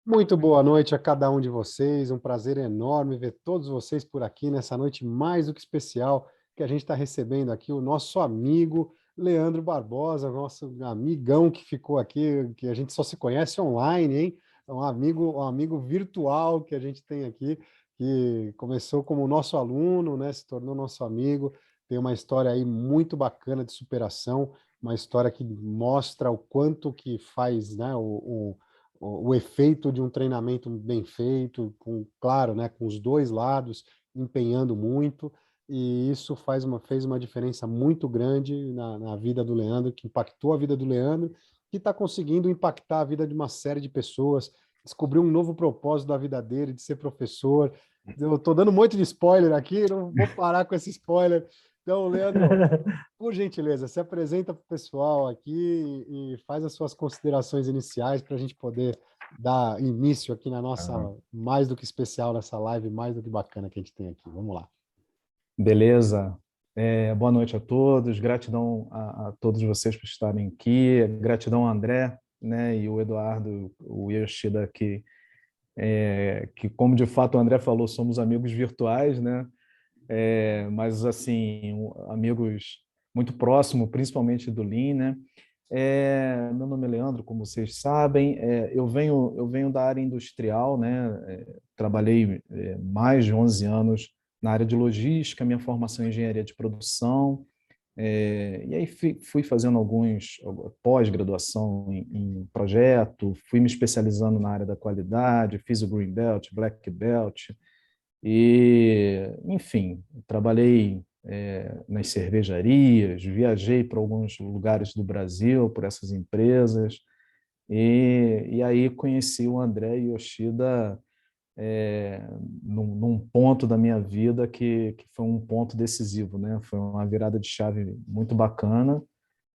Muito boa noite a cada um de vocês. Um prazer enorme ver todos vocês por aqui nessa noite mais do que especial que a gente está recebendo aqui o nosso amigo Leandro Barbosa, nosso amigão que ficou aqui, que a gente só se conhece online, hein? É um amigo virtual que a gente tem aqui, que começou como nosso aluno, né? Se tornou nosso amigo. Tem uma história aí muito bacana de superação, uma história que mostra o quanto que faz, né? O efeito de um treinamento bem feito, claro, né, com os dois lados, empenhando muito, e isso fez uma diferença muito grande na vida do Leandro, que impactou a vida do Leandro, que está conseguindo impactar a vida de uma série de pessoas, descobriu um novo propósito da vida dele, de ser professor. Eu estou dando um monte de spoiler aqui, não vou parar com esse spoiler. Então, Leandro, por gentileza, se apresenta para o pessoal aqui e faz as suas considerações iniciais para a gente poder dar início aqui na nossa mais do que especial, nessa live mais do que bacana que a gente tem aqui. Vamos lá. Beleza. Boa noite a todos. Gratidão a todos vocês por estarem aqui. Gratidão ao André, né, e o Eduardo, o Yoshida, que como de fato o André falou, somos amigos virtuais, né? Mas assim, amigos muito próximos, principalmente do Lean, né? Meu nome é Leandro, como vocês sabem. Eu venho da área industrial, né? Trabalhei mais de 11 anos na área de logística, minha formação em engenharia de produção, e aí fui fazendo alguns pós-graduação em projeto, fui me especializando na área da qualidade, fiz o Green Belt, Black Belt, e, enfim, trabalhei nas cervejarias, viajei para alguns lugares do Brasil por essas empresas, e aí conheci o André Yoshida num ponto da minha vida que foi um ponto decisivo, né? Foi uma virada de chave muito bacana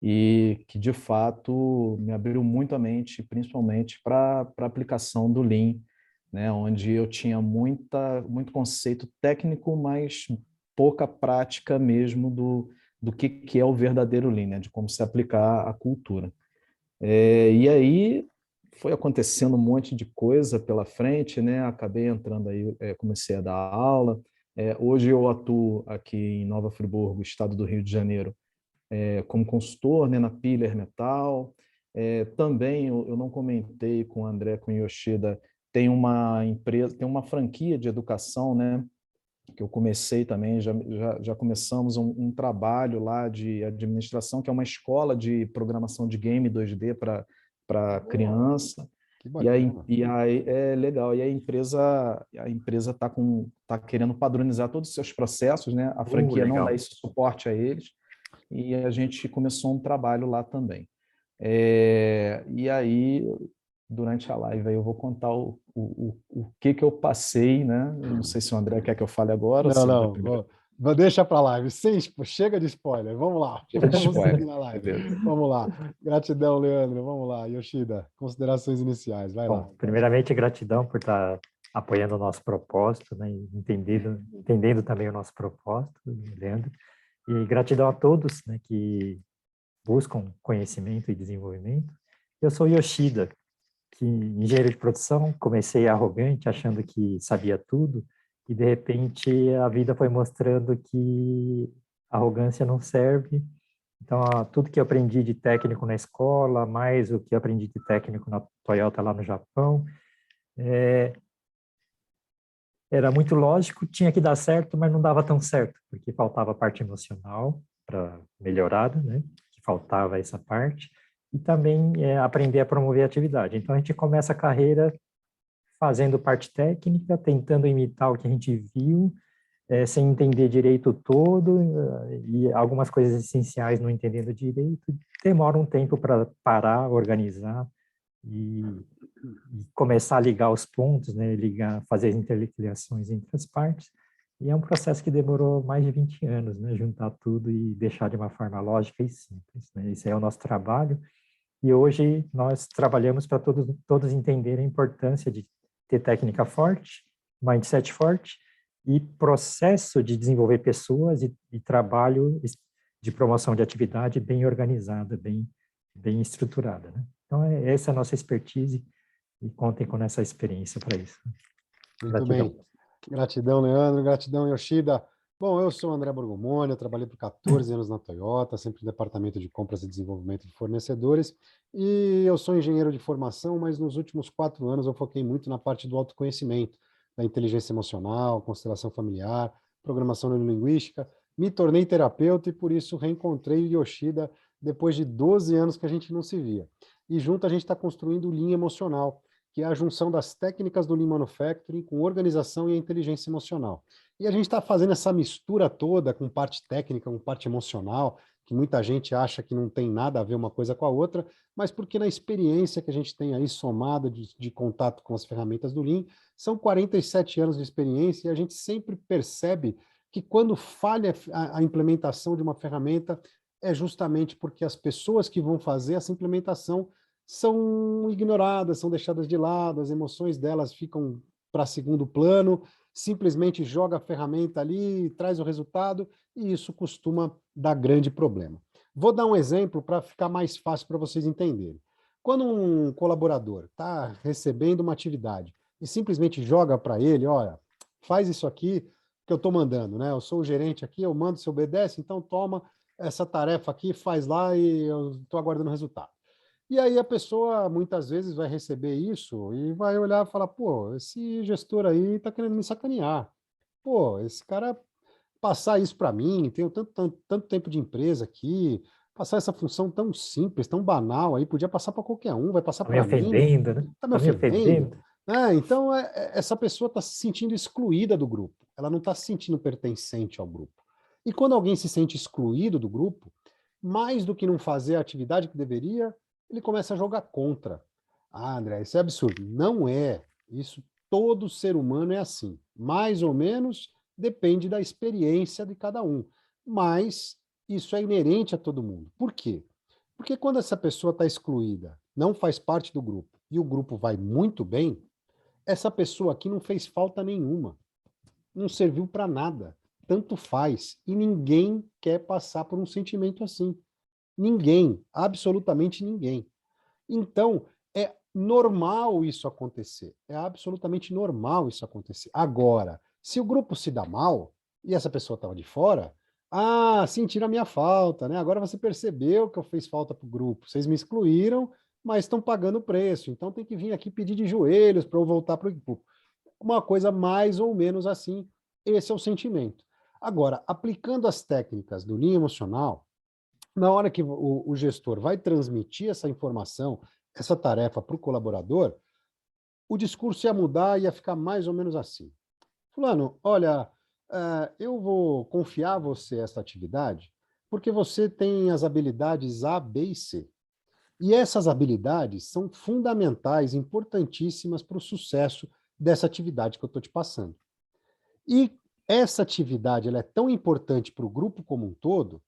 e que, de fato, me abriu muito a mente, principalmente para a aplicação do Lean, né? Onde eu tinha muito conceito técnico, mas pouca prática mesmo do que é o verdadeiro Lean, né? De como se aplicar à cultura. E aí foi acontecendo um monte de coisa pela frente, né? Acabei entrando aí, comecei a dar aula. Hoje eu atuo aqui em Nova Friburgo, estado do Rio de Janeiro, como consultor, né, na Pillar Metal. Também eu não comentei com o André, com o Yoshida, tem uma empresa, tem uma franquia de educação, né, que eu comecei também, já começamos um trabalho lá de administração, que é uma escola de programação de game 2D para criança. Que E aí, bacana. e aí é legal. E a empresa tá querendo padronizar todos os seus processos, né? A franquia não dá Legal. esse suporte a eles e a gente começou um trabalho lá também. E aí, durante a live, aí eu vou contar o que eu passei, né? Eu não sei se o André quer que eu fale agora ou Não, se ele vai não, primeiro. deixa para lá. Chega de spoiler. Vamos lá. Chega de Vamos seguir spoiler. na live. Beleza. Vamos lá. Gratidão, Leandro. Vamos lá. Yoshida, considerações iniciais. Vai lá. Bom, primeiramente, gratidão por estar apoiando o nosso propósito, né, e entendendo também o nosso propósito, Leandro. E gratidão a todos, né, que buscam conhecimento e desenvolvimento. Eu sou Yoshida, que engenheiro de produção, comecei arrogante, achando que sabia tudo, e de repente a vida foi mostrando que a arrogância não serve. Então, tudo que eu aprendi de técnico na escola, mais o que eu aprendi de técnico na Toyota lá no Japão, era muito lógico, tinha que dar certo, mas não dava tão certo, porque faltava a parte emocional para melhorada, né? Que faltava essa parte, e também aprender a promover a atividade. Então, a gente começa a carreira fazendo parte técnica, tentando imitar o que a gente viu, sem entender direito o todo, e algumas coisas essenciais não entendendo direito, demora um tempo para parar, organizar e começar a ligar os pontos, né, fazer as interligações entre as partes, e é um processo que demorou mais de 20 anos, né, juntar tudo e deixar de uma forma lógica e simples, né, esse é o nosso trabalho, e hoje nós trabalhamos para todos entenderem a importância de ter técnica forte, mindset forte, e processo de desenvolver pessoas e trabalho de promoção de atividade bem organizada, bem estruturada, né? Então, essa é a nossa expertise E contem com essa experiência para isso. Muito Gratidão. bem. Gratidão, Leandro. Gratidão, Yoshida. Bom, eu sou o André Borgomoni, eu trabalhei por 14 anos na Toyota, sempre no departamento de compras e desenvolvimento de fornecedores, e eu sou engenheiro de formação, mas nos últimos 4 anos eu foquei muito na parte do autoconhecimento, da inteligência emocional, constelação familiar, programação neurolinguística. Me tornei terapeuta e por isso reencontrei o Yoshida depois de 12 anos que a gente não se via. E junto a gente está construindo o Lean Emocional, que é a junção das técnicas do Lean Manufacturing com organização e a inteligência emocional. E a gente está fazendo essa mistura toda com parte técnica, com parte emocional, que muita gente acha que não tem nada a ver uma coisa com a outra, mas porque na experiência que a gente tem aí somada de contato com as ferramentas do Lean, são 47 anos de experiência e a gente sempre percebe que quando falha a implementação de uma ferramenta, é justamente porque as pessoas que vão fazer essa implementação são ignoradas, são deixadas de lado, as emoções delas ficam para segundo plano, simplesmente joga a ferramenta ali, traz o resultado, e isso costuma dar grande problema. Vou dar um exemplo para ficar mais fácil para vocês entenderem. Quando um colaborador está recebendo uma atividade e simplesmente joga para ele, olha, faz isso aqui que eu estou mandando, né? Eu sou o gerente aqui, eu mando, você obedece, então toma essa tarefa aqui, faz lá e eu estou aguardando o resultado. E aí a pessoa, muitas vezes, vai receber isso e vai olhar e falar, pô, esse gestor aí está querendo me sacanear. Pô, esse cara passar isso para mim, tenho tanto tempo de empresa aqui, passar essa função tão simples, tão banal aí, podia passar para qualquer um, vai passar Está me para mim, ofendendo, né? está me Está me ofendendo. ofendendo. Então, essa pessoa está se sentindo excluída do grupo, ela não está se sentindo pertencente ao grupo. E quando alguém se sente excluído do grupo, mais do que não fazer a atividade que deveria, ele começa a jogar contra. Ah, André, isso é absurdo. Não é. Isso, todo ser humano é assim. Mais ou menos, depende da experiência de cada um. Mas isso é inerente a todo mundo. Por quê? Porque quando essa pessoa está excluída, não faz parte do grupo, e o grupo vai muito bem, essa pessoa aqui não fez falta nenhuma. Não serviu para nada. Tanto faz. E ninguém quer passar por um sentimento assim. Ninguém, absolutamente ninguém. Então, é normal isso acontecer. É absolutamente normal isso acontecer. Agora, se o grupo se dá mal e essa pessoa estava de fora, sentiram a minha falta, né? Agora você percebeu que eu fiz falta para o grupo. Vocês me excluíram, mas estão pagando o preço. Então tem que vir aqui pedir de joelhos para eu voltar para o grupo. Uma coisa mais ou menos assim, esse é o sentimento. Agora, aplicando as técnicas do Lean Emocional, na hora que o gestor vai transmitir essa informação, essa tarefa para o colaborador, o discurso ia mudar e ia ficar mais ou menos assim. Fulano, olha, eu vou confiar a você essa atividade porque você tem as habilidades A, B e C. E essas habilidades são fundamentais, importantíssimas para o sucesso dessa atividade que eu estou te passando. E essa atividade ela é tão importante para o grupo como um todo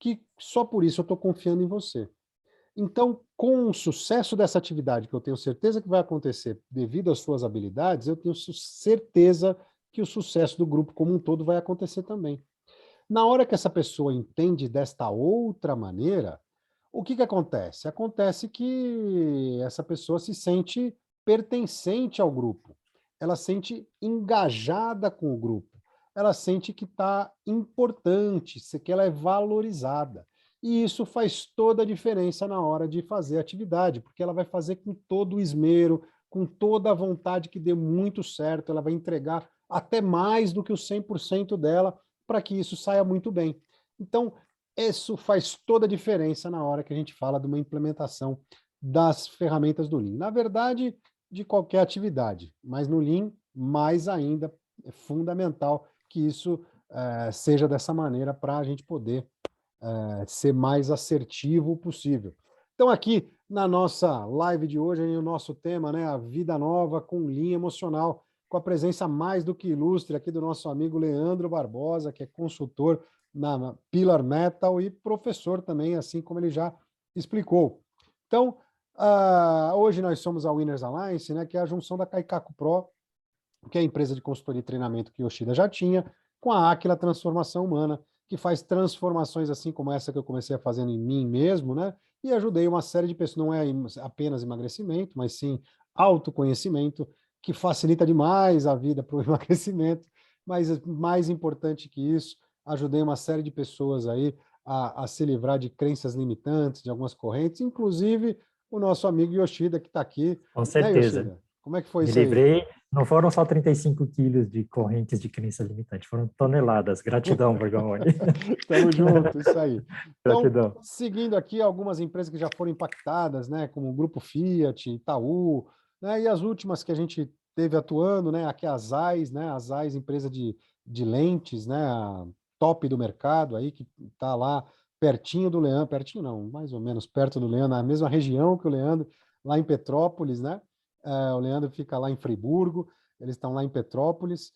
que só por isso eu estou confiando em você. Então, com o sucesso dessa atividade, que eu tenho certeza que vai acontecer devido às suas habilidades, eu tenho certeza que o sucesso do grupo como um todo vai acontecer também. Na hora que essa pessoa entende desta outra maneira, o que acontece? Acontece que essa pessoa se sente pertencente ao grupo, ela sente engajada com o grupo, ela sente que está importante, que ela é valorizada. E isso faz toda a diferença na hora de fazer a atividade, porque ela vai fazer com todo o esmero, com toda a vontade que dê muito certo, ela vai entregar até mais do que o 100% dela para que isso saia muito bem. Então, isso faz toda a diferença na hora que a gente fala de uma implementação das ferramentas do Lean. Na verdade, de qualquer atividade, mas no Lean, mais ainda, é fundamental que isso seja dessa maneira para a gente poder ser mais assertivo possível. Então, aqui na nossa live de hoje, o nosso tema, né, a vida nova com Lean Emocional, com a presença mais do que ilustre aqui do nosso amigo Leandro Barbosa, que é consultor na Pillar Metal e professor também, assim como ele já explicou. Então, hoje nós somos a Winners Alliance, né, que é a junção da Kaikaku Pro, que é a empresa de consultoria e treinamento que Yoshida já tinha, com a Aquila Transformação Humana, que faz transformações assim como essa que eu comecei a fazer em mim mesmo, né? E ajudei uma série de pessoas, não é apenas emagrecimento, mas sim autoconhecimento, que facilita demais a vida para o emagrecimento, mas mais importante que isso, ajudei uma série de pessoas aí a se livrar de crenças limitantes, de algumas correntes, inclusive o nosso amigo Yoshida, que está aqui. Com Né, certeza. Yoshida? Como é que foi Me isso aí? livrei, não foram só 35 quilos de correntes de crença limitante, foram toneladas. Gratidão, Bergamoni. Tamo junto, isso aí. Então, Gratidão. seguindo aqui algumas empresas que já foram impactadas, né, como o Grupo Fiat, Itaú, né, e as últimas que a gente teve atuando, né, aqui a Zeiss, né, a Zeiss, empresa de lentes, né, a top do mercado aí, que está lá pertinho do Leandro, pertinho não, mais ou menos perto do Leandro, na mesma região que o Leandro, lá em Petrópolis, né, o Leandro fica lá em Friburgo, eles estão lá em Petrópolis.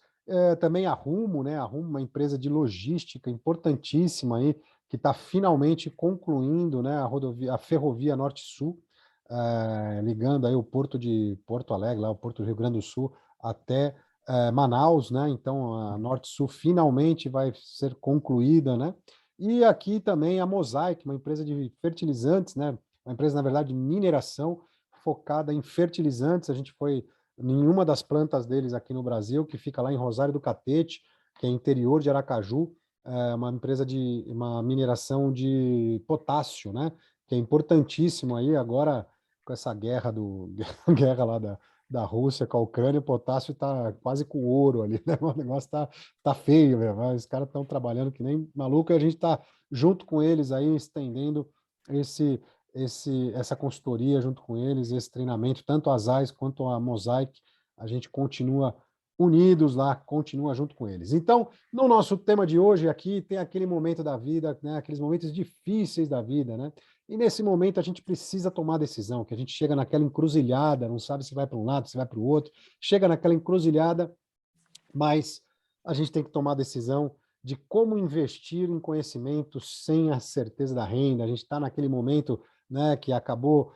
Também a Rumo, né? A Rumo, uma empresa de logística importantíssima aí, que está finalmente concluindo, né, a ferrovia Norte-Sul, ligando aí o porto de Porto Alegre, lá o porto do Rio Grande do Sul, até Manaus, né? Então a Norte-Sul finalmente vai ser concluída, né? E aqui também a Mosaic, uma empresa de fertilizantes, né? Uma empresa, na verdade, de mineração, focada em fertilizantes. A gente foi em uma das plantas deles aqui no Brasil, que fica lá em Rosário do Catete, que é interior de Aracaju, uma empresa de uma mineração de potássio, né? Que é importantíssimo aí agora com essa guerra guerra lá da Rússia com a Ucrânia, o potássio está quase com ouro ali, né? O negócio tá feio, velho. Os caras estão trabalhando que nem maluco e a gente está junto com eles aí, estendendo essa consultoria junto com eles, esse treinamento, tanto a Zeiss quanto a Mosaic, a gente continua unidos lá, continua junto com eles. Então, no nosso tema de hoje aqui, tem aquele momento da vida, né, aqueles momentos difíceis da vida, né? E nesse momento a gente precisa tomar decisão, que a gente chega naquela encruzilhada, não sabe se vai para um lado, se vai para o outro, chega naquela encruzilhada, mas a gente tem que tomar a decisão de como investir em conhecimento sem a certeza da renda. A gente está naquele momento, né, que acabou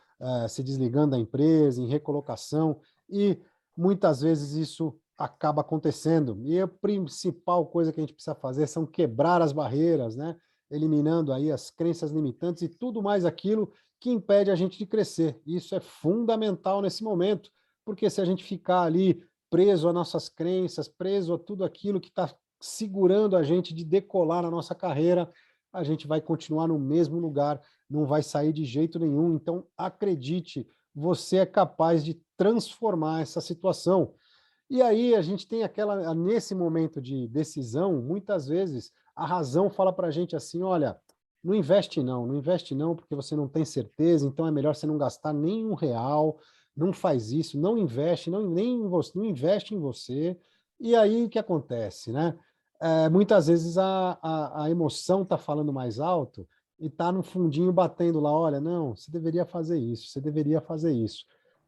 se desligando da empresa, em recolocação, e muitas vezes isso acaba acontecendo. E a principal coisa que a gente precisa fazer são quebrar as barreiras, né, eliminando aí as crenças limitantes e tudo mais aquilo que impede a gente de crescer. Isso é fundamental nesse momento, porque se a gente ficar ali preso a nossas crenças, preso a tudo aquilo que está segurando a gente de decolar na nossa carreira, a gente vai continuar no mesmo lugar, não vai sair de jeito nenhum. Então, acredite, você é capaz de transformar essa situação. E aí a gente tem nesse momento de decisão, muitas vezes a razão fala para a gente assim, olha, não investe não, porque você não tem certeza, então é melhor você não gastar nem R$1, não faz isso, não investe, não investe em você. E aí o que acontece, né? Muitas vezes a emoção está falando mais alto e está no fundinho batendo lá, olha, não, você deveria fazer isso, você deveria fazer isso.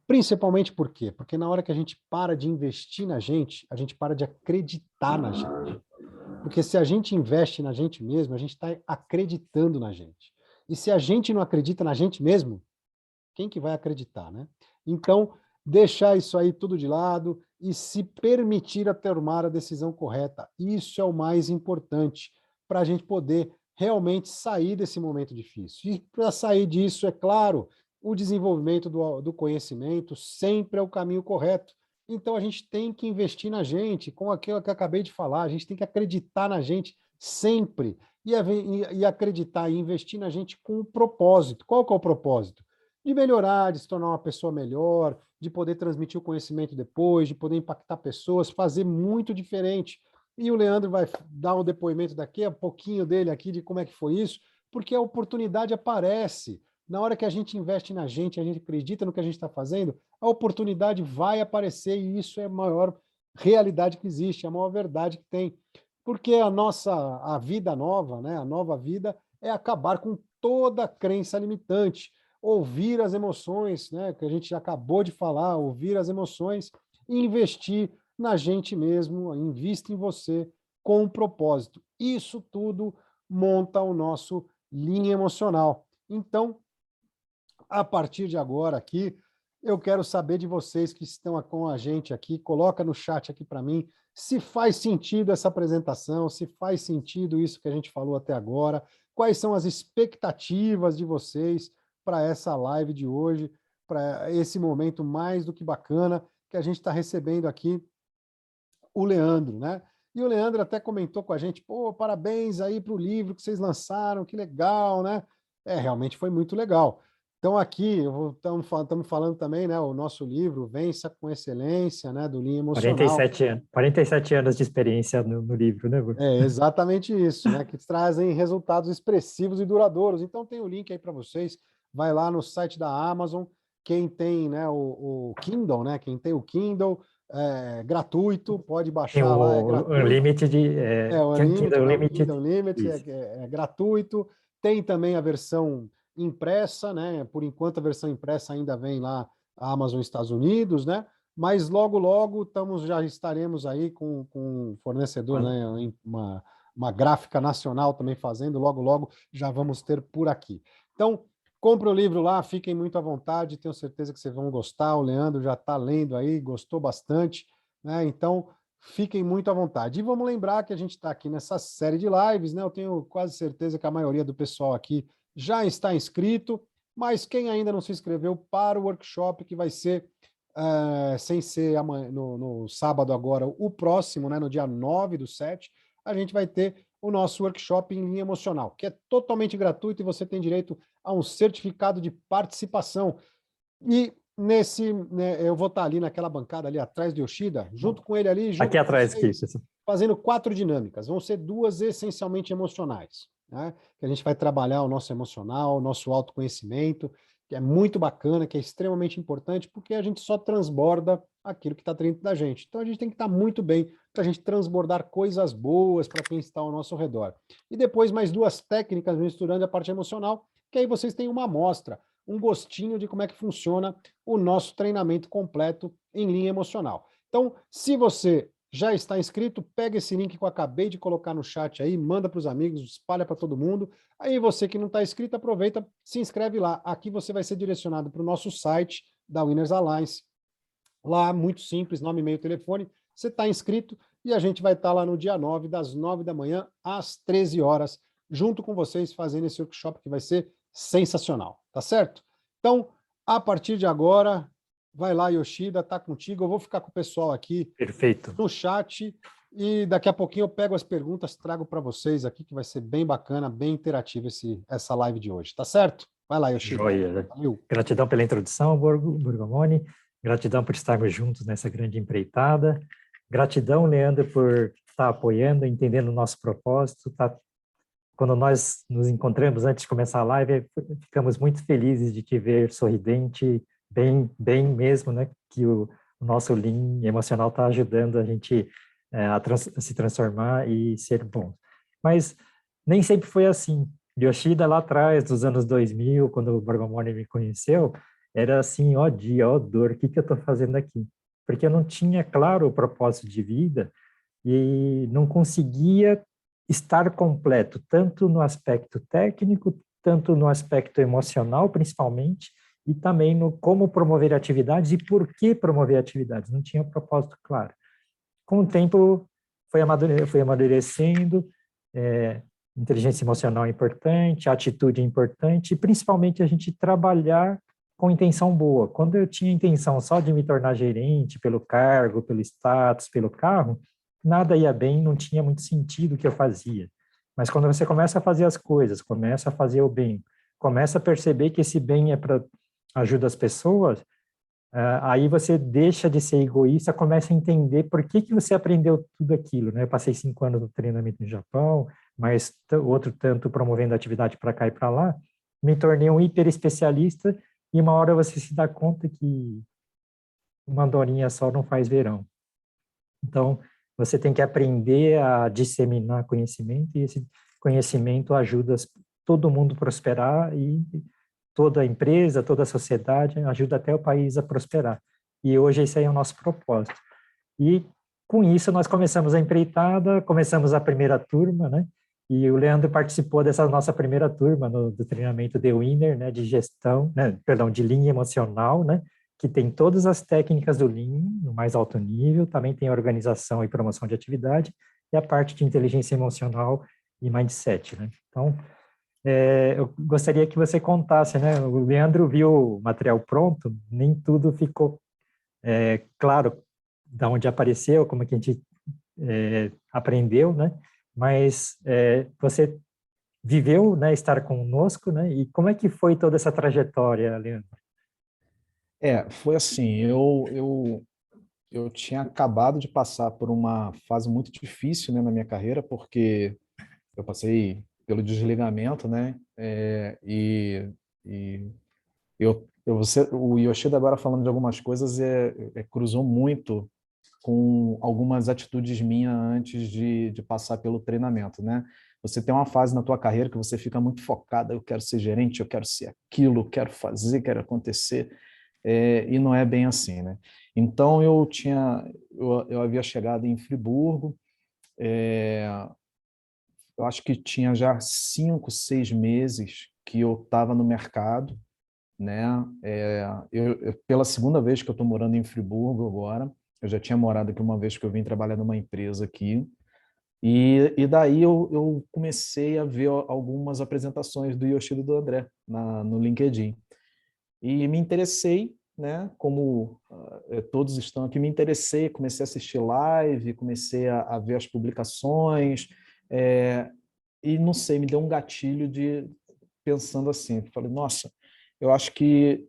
Principalmente por quê? Porque na hora que a gente para de investir na gente, a gente para de acreditar na gente. Porque se a gente investe na gente mesmo, a gente está acreditando na gente. E se a gente não acredita na gente mesmo, quem que vai acreditar, né? Então, deixar isso aí tudo de lado e se permitir a tomar a decisão correta. Isso é o mais importante para a gente poder realmente sair desse momento difícil. E para sair disso, é claro, o desenvolvimento do conhecimento sempre é o caminho correto. Então, a gente tem que investir na gente, com aquilo que eu acabei de falar, a gente tem que acreditar na gente sempre e acreditar e investir na gente com um propósito. Qual que é o propósito? De melhorar, de se tornar uma pessoa melhor, de poder transmitir o conhecimento depois, de poder impactar pessoas, fazer muito diferente. E o Leandro vai dar um depoimento daqui a pouquinho dele aqui de como é que foi isso, porque a oportunidade aparece. Na hora que a gente investe na gente, a gente acredita no que a gente está fazendo, a oportunidade vai aparecer e isso é a maior realidade que existe, a maior verdade que tem. Porque a vida nova, né, a nova vida, é acabar com toda a crença limitante, ouvir as emoções, né, que a gente acabou de falar, ouvir as emoções e investir na gente mesmo, invista em você com um propósito. Isso tudo monta o nosso linha emocional. Então, a partir de agora aqui, eu quero saber de vocês que estão com a gente aqui, coloca no chat aqui para mim, se faz sentido essa apresentação, se faz sentido isso que a gente falou até agora, quais são as expectativas de vocês para essa live de hoje. para esse momento mais do que bacana que a gente está recebendo aqui o Leandro, né? E o Leandro até comentou com a gente, pô, parabéns aí para o livro que vocês lançaram, que legal, né? Realmente foi muito legal. Então aqui, estamos falando também, né, o nosso livro, Vença com Excelência, né, do Lean Emocional. 47 anos de experiência no livro, né, Bruno? Exatamente isso, né, que trazem resultados expressivos e duradouros. Então tem o link aí para vocês, vai lá no site da Amazon, quem tem, né, o Kindle, né, quem tem o Kindle, gratuito, pode Tem baixar lá, é o gratuito. Unlimited, O Kindle Unlimited, Kindle Unlimited isso. é gratuito. Tem também a versão impressa, né? Por enquanto a versão impressa ainda vem lá a Amazon Estados Unidos, né? Mas logo, logo já estaremos aí com um fornecedor, né? Uma gráfica nacional também fazendo, logo, logo já vamos ter por aqui. Então, compre o livro lá, fiquem muito à vontade, tenho certeza que vocês vão gostar. O Leandro já está lendo aí, gostou bastante, né? Então, fiquem muito à vontade. E vamos lembrar que a gente está aqui nessa série de lives, né? Eu tenho quase certeza que a maioria do pessoal aqui já está inscrito, mas quem ainda não se inscreveu para o workshop, que vai ser, sem ser amanhã, no sábado agora, o próximo, né? No dia 9/7, a gente vai ter o nosso workshop em linha emocional, que é totalmente gratuito e você tem direito a um certificado de participação. E né, eu vou estar ali naquela bancada ali atrás de Yoshida, junto com ele ali, junto Aqui com atrás, vocês, isso. fazendo 4 dinâmicas. Vão ser 2 essencialmente emocionais, né? Que a gente vai trabalhar o nosso emocional, o nosso autoconhecimento, que é muito bacana, que é extremamente importante, porque a gente só transborda aquilo que está dentro da gente. Então a gente tem que estar muito bem para a gente transbordar coisas boas para quem está ao nosso redor. E depois mais 2 técnicas misturando a parte emocional, que aí vocês têm uma amostra, um gostinho de como é que funciona o nosso treinamento completo em linha emocional. Então, se você já está inscrito, pega esse link que eu acabei de colocar no chat aí, manda para os amigos, espalha para todo mundo. Aí você que não está inscrito, aproveita, se inscreve lá. Aqui você vai ser direcionado para o nosso site da Winners Alliance. Lá, muito simples, nome, e-mail, telefone. Você está inscrito e a gente vai estar lá no dia 9, das 9 da manhã às 13 horas, junto com vocês, fazendo esse workshop que vai ser sensacional, tá certo? Então, a partir de agora, vai lá, Yoshida, tá contigo. Eu vou ficar com o pessoal aqui Perfeito. no chat e daqui a pouquinho eu pego as perguntas, trago para vocês aqui, que vai ser bem bacana, bem interativo essa live de hoje, tá certo? Vai lá, Yoshida. Joia. Valeu. Gratidão pela introdução, Borgomoni. Gratidão por estarmos juntos nessa grande empreitada. Gratidão, Leandro, por estar apoiando, entendendo o nosso propósito. Quando nós nos encontramos antes de começar a live, ficamos muito felizes de te ver sorridente, bem mesmo, né? Que o nosso Lean emocional está ajudando a gente a se transformar e ser bom. Mas nem sempre foi assim. Yoshida, lá atrás, dos anos 2000, quando o Borgomoni me conheceu, era assim, ó dia, ó dor, o que eu estou fazendo aqui? Porque eu não tinha claro o propósito de vida e não conseguia estar completo, tanto no aspecto técnico, tanto no aspecto emocional, principalmente, e também no como promover atividades e por que promover atividades. Não tinha um propósito claro. Com o tempo, foi amadurecendo, inteligência emocional é importante, atitude é importante, e principalmente a gente trabalhar com intenção boa. Quando eu tinha intenção só de me tornar gerente, pelo cargo, pelo status, pelo carro, nada ia bem, não tinha muito sentido o que eu fazia. Mas quando você começa a fazer as coisas, começa a fazer o bem, começa a perceber que esse bem é para ajudar as pessoas, aí você deixa de ser egoísta, começa a entender por que você aprendeu tudo aquilo, né? Eu passei 5 anos no treinamento no Japão, mas outro tanto promovendo atividade para cá e para lá, me tornei um hiper especialista e uma hora você se dá conta que uma andorinha só não faz verão. Então, você tem que aprender a disseminar conhecimento e esse conhecimento ajuda todo mundo a prosperar e toda a empresa, toda a sociedade, ajuda até o país a prosperar. E hoje esse aí é o nosso propósito. E com isso nós começamos a empreitada, começamos a primeira turma, né? E o Leandro participou dessa nossa primeira turma do treinamento The Winner, né, de gestão, né, perdão, de linha emocional, né, que tem todas as técnicas do Lean no mais alto nível, também tem a organização e promoção de atividade e a parte de inteligência emocional e mindset, né? Então, eu gostaria que você contasse, né? O Leandro viu o material pronto, nem tudo ficou claro de onde apareceu, como que a gente aprendeu, né? Mas você viveu, né, estar conosco, né? E como é que foi toda essa trajetória, Leandro? Foi assim, eu tinha acabado de passar por uma fase muito difícil, né, na minha carreira, porque eu passei pelo desligamento, né, e o Yoshida agora falando de algumas coisas cruzou muito com algumas atitudes minhas antes de passar pelo treinamento, né? Você tem uma fase na tua carreira que você fica muito focada, eu quero ser gerente, eu quero ser aquilo, quero fazer, quero acontecer, e não é bem assim, né? Então eu havia chegado em Friburgo, eu acho que tinha já 5, 6 meses que eu estava no mercado, né? Pela segunda vez que eu estou morando em Friburgo agora, eu já tinha morado aqui uma vez que eu vim trabalhar numa empresa aqui, e daí eu comecei a ver algumas apresentações do Yoshida e do André no LinkedIn. E me interessei, né? Como todos estão aqui, me interessei, comecei a assistir live, comecei a ver as publicações, e não sei, me deu um gatilho de pensando assim, falei, nossa, eu acho que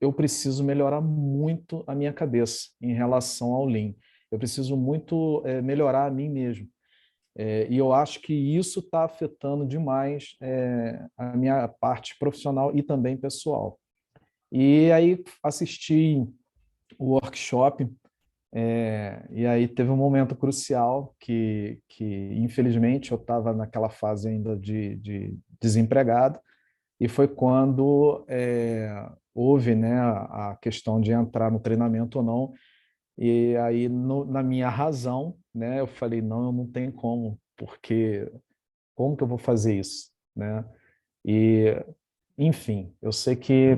eu preciso melhorar muito a minha cabeça em relação ao Lean. Eu preciso muito melhorar a mim mesmo. E eu acho que isso está afetando demais a minha parte profissional e também pessoal. E aí assisti o workshop, e aí teve um momento crucial que infelizmente, eu estava naquela fase ainda de desempregado, e foi quando houve, né, a questão de entrar no treinamento ou não, e aí na minha razão, né, eu falei, não, eu não tenho como, porque como que eu vou fazer isso, né? E enfim, eu sei que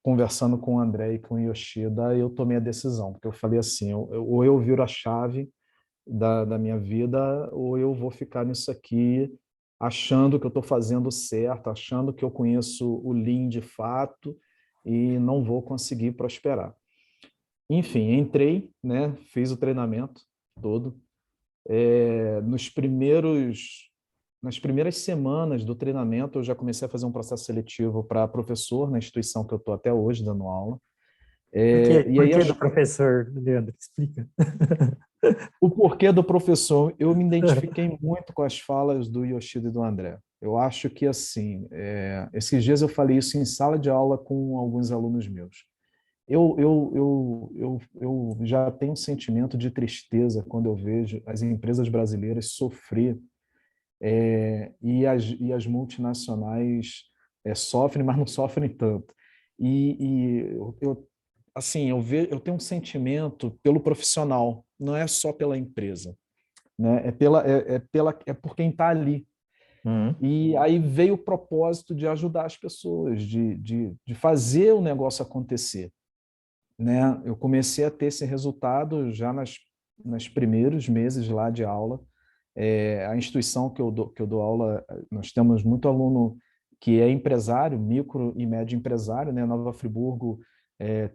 conversando com o André e com o Yoshida, eu tomei a decisão, porque eu falei assim, ou eu viro a chave da minha vida, ou eu vou ficar nisso aqui achando que eu estou fazendo certo, achando que eu conheço o Lean de fato e não vou conseguir prosperar. Enfim, entrei, né, fiz o treinamento todo. Nas primeiras semanas do treinamento, eu já comecei a fazer um processo seletivo para professor na instituição que eu estou até hoje dando aula. E Por aí que do professor, Leandro? Explica. o porquê do professor, eu me identifiquei muito com as falas do Yoshida e do André. Eu acho que, assim, esses dias eu falei isso em sala de aula com alguns alunos meus. Eu já tenho um sentimento de tristeza quando eu vejo as empresas brasileiras sofrer, e as multinacionais sofrem, mas não sofrem tanto. Assim, eu tenho um sentimento pelo profissional, não é só pela empresa, né? É por quem está ali. Uhum. E aí veio o propósito de ajudar as pessoas, de fazer o negócio acontecer, né? Eu comecei a ter esse resultado já nos primeiros meses lá de aula. A instituição que eu dou aula, nós temos muito aluno que é empresário, micro e médio empresário, né? Nova Friburgo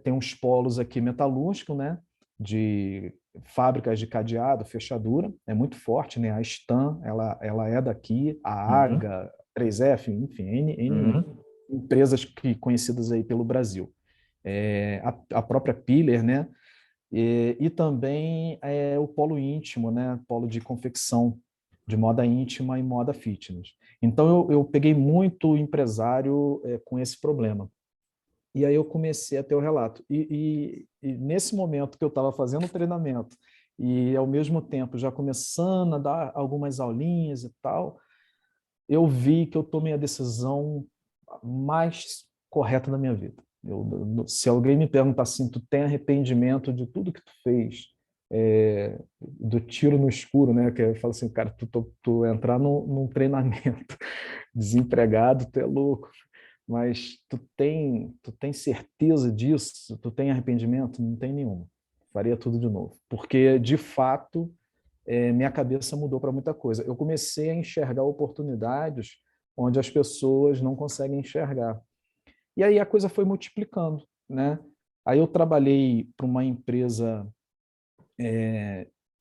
tem uns polos aqui metalúrgicos, né? De fábricas de cadeado, fechadura, é muito forte, né? A Stan, ela é daqui, a Uhum. AGA, 3F, enfim, N Uhum. empresas conhecidas aí pelo Brasil. A própria Piller, né? E também o polo íntimo, né? Polo de confecção, de moda íntima e moda fitness. Então, eu peguei muito empresário com esse problema. E aí eu comecei a ter o relato. E nesse momento que eu estava fazendo o treinamento e, ao mesmo tempo, já começando a dar algumas aulinhas e tal, eu vi que eu tomei a decisão mais correta da minha vida. Se alguém me perguntar assim, tu tem arrependimento de tudo que tu fez, do tiro no escuro, né? Que eu falo assim, cara, tu entrar num treinamento desempregado, tu é louco, mas tu tem certeza disso? Tu tem arrependimento? Não tem nenhum. Faria tudo de novo, porque de fato minha cabeça mudou para muita coisa. Eu comecei a enxergar oportunidades onde as pessoas não conseguem enxergar. E aí a coisa foi multiplicando, né? Aí eu trabalhei para uma empresa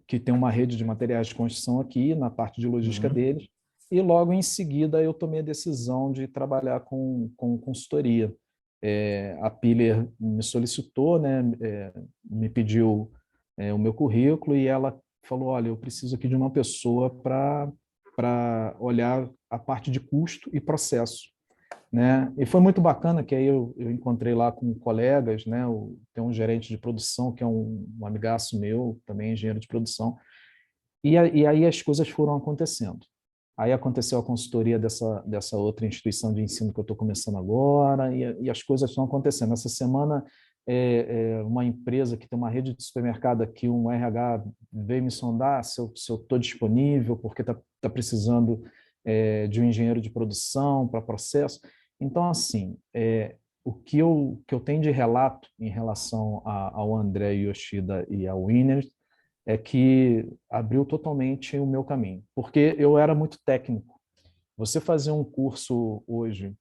que tem uma rede de materiais de construção aqui, na parte de logística deles, e logo em seguida eu tomei a decisão de trabalhar com consultoria. A Piller me solicitou, né, me pediu o meu currículo e ela falou, olha, eu preciso aqui de uma pessoa para olhar a parte de custo e processo, né? E foi muito bacana que aí eu encontrei lá com colegas, né? Tem um gerente de produção que é um amigaço meu, também engenheiro de produção, e aí as coisas foram acontecendo. Aí aconteceu a consultoria dessa outra instituição de ensino que eu estou começando agora, e as coisas estão acontecendo. Essa semana, uma empresa que tem uma rede de supermercado aqui, um RH, veio me sondar se eu estou disponível, porque está precisando de um engenheiro de produção para processo. Então, assim, o que eu tenho de relato em relação ao André Yoshida e ao Winner é que abriu totalmente o meu caminho, porque eu era muito técnico. Você fazer um curso hoje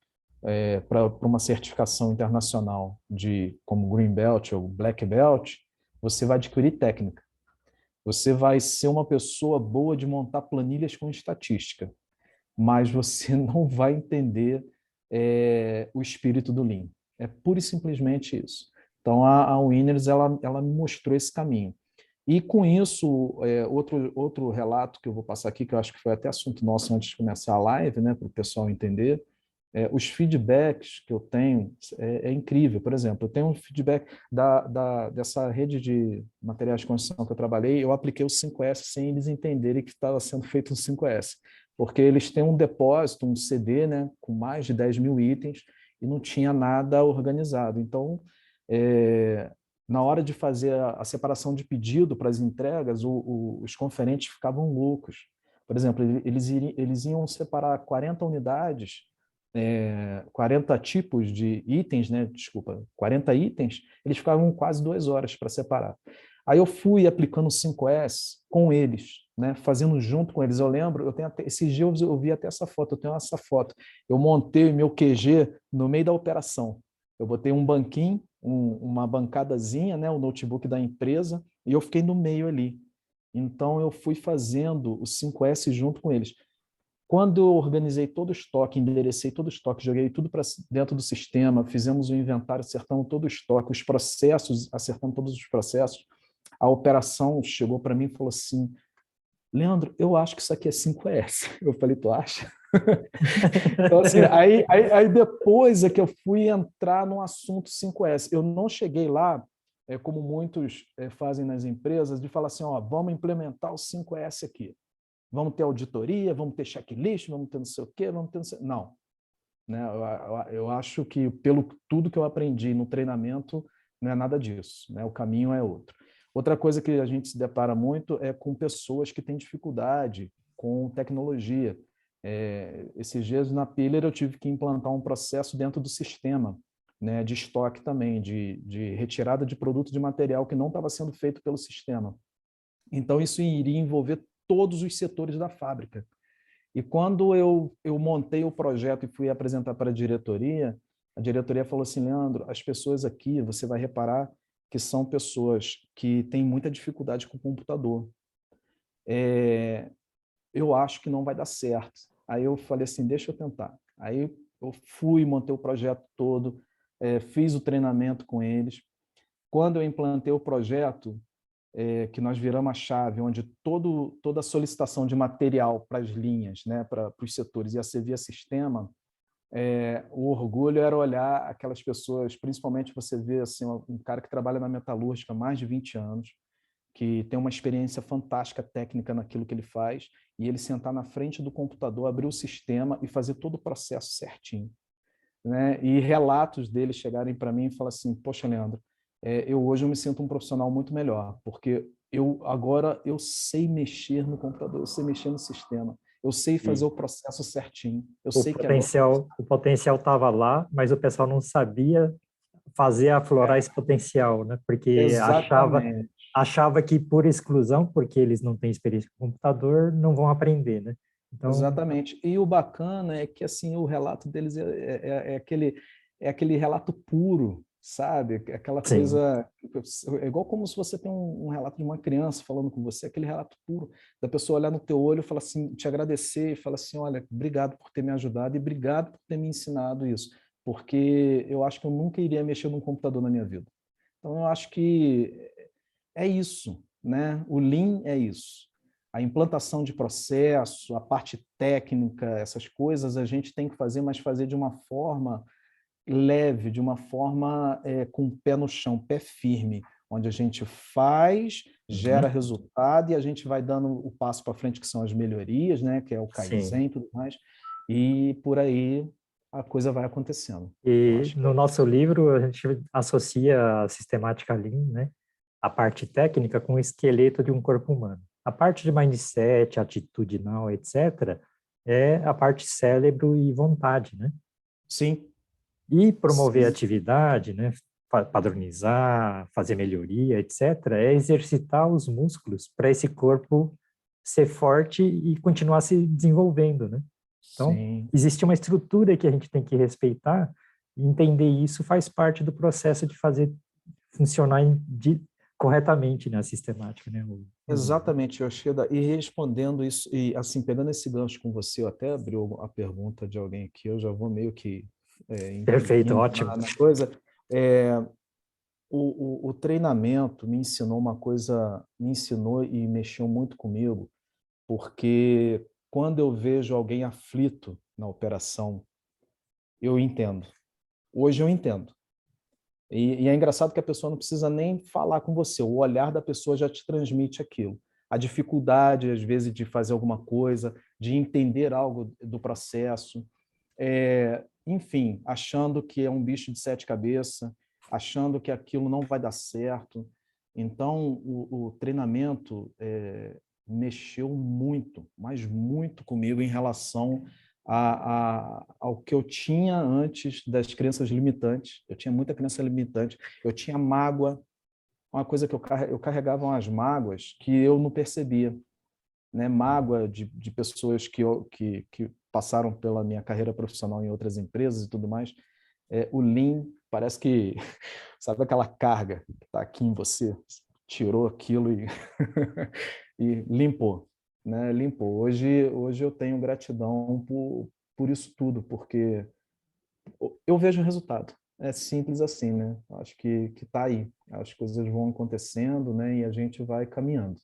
para uma certificação internacional como Green Belt ou Black Belt, você vai adquirir técnica. Você vai ser uma pessoa boa de montar planilhas com estatística, mas você não vai entender o espírito do Lean. É pura e simplesmente isso. Então, a Winners, ela me mostrou esse caminho. E com isso, outro relato que eu vou passar aqui, que eu acho que foi até assunto nosso antes de começar a live, né, para o pessoal entender, os feedbacks que eu tenho é incrível. Por exemplo, eu tenho um feedback dessa rede de materiais de construção que eu trabalhei, eu apliquei o 5S sem eles entenderem que estava sendo feito um 5S, porque eles têm um depósito, um CD, né, com mais de 10 mil itens, e não tinha nada organizado. Então, na hora de fazer a separação de pedido para as entregas, os conferentes ficavam loucos. Por exemplo, eles iam separar 40 unidades, 40 tipos de itens, né? Desculpa, 40 itens, eles ficavam quase 2 horas para separar. Aí eu fui aplicando o 5S com eles, né? Fazendo junto com eles. Eu lembro, esses dias eu vi até essa foto, eu tenho essa foto. Eu montei meu QG no meio da operação. Eu botei um banquinho, uma bancadazinha, né, o notebook da empresa, e eu fiquei no meio ali. Então, eu fui fazendo o 5S junto com eles. Quando eu organizei todo o estoque, enderecei todo o estoque, joguei tudo para dentro do sistema, fizemos o inventário, acertamos todo o estoque, os processos, acertamos todos os processos, a operação chegou para mim e falou assim, Leandro, eu acho que isso aqui é 5S. Eu falei, tu acha? Então, assim, aí depois é que eu fui entrar no assunto 5S. Eu não cheguei lá, como muitos fazem nas empresas, de falar assim, ó, vamos implementar o 5S aqui. Vamos ter auditoria, vamos ter checklist, vamos ter não sei o quê, vamos ter não sei... Não. Né? Eu acho que, pelo tudo que eu aprendi no treinamento, não é nada disso. Né? O caminho é outro. Outra coisa que a gente se depara muito é com pessoas que têm dificuldade com tecnologia. Esses dias na Piller eu tive que implantar um processo dentro do sistema, né, de estoque também, de retirada de produto de material que não estava sendo feito pelo sistema. Então isso iria envolver todos os setores da fábrica. E quando eu montei o projeto e fui apresentar para a diretoria falou assim, Leandro, as pessoas aqui, você vai reparar que são pessoas que têm muita dificuldade com o computador. Eu acho que não vai dar certo. Aí eu falei assim, deixa eu tentar. Aí eu fui, montei o projeto todo, fiz o treinamento com eles. Quando eu implantei o projeto, que nós viramos a chave, onde toda a solicitação de material para as linhas, né, para os setores, ia ser via sistema, o orgulho era olhar aquelas pessoas, principalmente você vê assim, um cara que trabalha na metalúrgica há mais de 20 anos, que tem uma experiência fantástica técnica naquilo que ele faz, e ele sentar na frente do computador, abrir o sistema e fazer todo o processo certinho. Né? E relatos dele chegarem para mim e falar assim, poxa, Leandro, hoje eu me sinto um profissional muito melhor, porque agora eu sei mexer no computador, eu sei mexer no sistema, eu sei fazer o processo certinho, eu sei que agora... O potencial estava lá, mas o pessoal não sabia fazer aflorar esse potencial, né? Porque Exatamente. achava que por exclusão, porque eles não têm experiência com computador, não vão aprender, né? Então, Exatamente. E o bacana é que assim o relato deles é aquele relato puro, sabe? Aquela sim, coisa é igual como se você tem um relato de uma criança falando com você, aquele relato puro da pessoa olhar no teu olho e falar assim, te agradecer e falar assim, olha, obrigado por ter me ajudado e obrigado por ter me ensinado isso, porque eu acho que eu nunca iria mexer num computador na minha vida. Então eu acho que é isso, né? O Lean é isso. A implantação de processo, a parte técnica, essas coisas a gente tem que fazer, mas fazer de uma forma leve, de uma forma com o pé no chão, pé firme, onde a gente faz, gera uhum, resultado e a gente vai dando o passo para frente, que são as melhorias, né? Que é o sim. Kaizen e tudo mais, e por aí a coisa vai acontecendo. Eu E acho que no é nosso isso. livro, a gente associa a sistemática Lean, né, a parte técnica com o esqueleto de um corpo humano. A parte de mindset, atitudinal, etc., é a parte cérebro e vontade, né? Sim, E promover a sim. atividade, né, padronizar, fazer melhoria, etc., é exercitar os músculos para esse corpo ser forte e continuar se desenvolvendo, né? Então, Sim, existe uma estrutura que a gente tem que respeitar e entender isso faz parte do processo de fazer funcionar corretamente, né, a sistemática, né? exatamente, Yoshida. E respondendo isso, e assim, pegando esse gancho com você, eu até abriu a pergunta de alguém aqui, eu já vou meio que Perfeito, intervindo ótimo. na coisa. É, o treinamento me ensinou uma coisa, me ensinou e mexeu muito comigo, porque quando eu vejo alguém aflito na operação, eu entendo. Hoje eu entendo. E é engraçado que a pessoa não precisa nem falar com você, o olhar da pessoa já te transmite aquilo. A dificuldade, às vezes, de fazer alguma coisa, de entender algo do processo, enfim, achando que é um bicho de sete cabeças, achando que aquilo não vai dar certo. Então, o treinamento mexeu muito, mas muito comigo em relação ao que eu tinha antes das crenças limitantes. Eu tinha muita crença limitante, eu tinha mágoa, uma coisa que eu carregava umas mágoas que eu não percebia, né? Mágoa de pessoas que passaram pela minha carreira profissional em outras empresas e tudo mais. O Lean parece que, sabe aquela carga que está aqui em você? Tirou aquilo e, e limpou, né? Limpou. Hoje eu tenho gratidão por isso tudo, porque eu vejo o resultado. É simples assim, né? Acho que está aí. As coisas vão acontecendo, né? E a gente vai caminhando.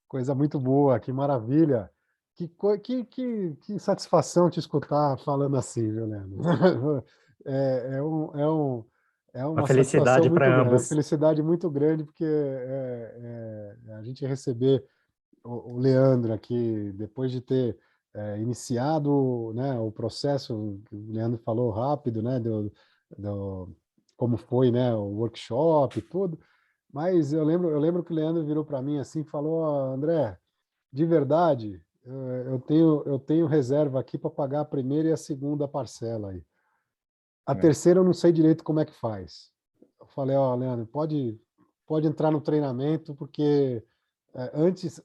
Coisa muito boa, que maravilha. Que satisfação te escutar falando assim, viu, Leandro? É, é, um, é, um, é Uma uma satisfação felicidade muito para grande, uma ambos. felicidade muito grande, porque a gente receber o Leandro aqui, depois de ter iniciado, né, o processo, o Leandro falou rápido, né, como foi, né, o workshop e tudo, mas eu lembro que o Leandro virou para mim assim e falou: "Ó, André, de verdade, eu tenho reserva aqui para pagar a primeira e a segunda parcela aí. A É. terceira eu não sei direito como é que faz." Eu falei: "Ó, Leandro, pode entrar no treinamento, porque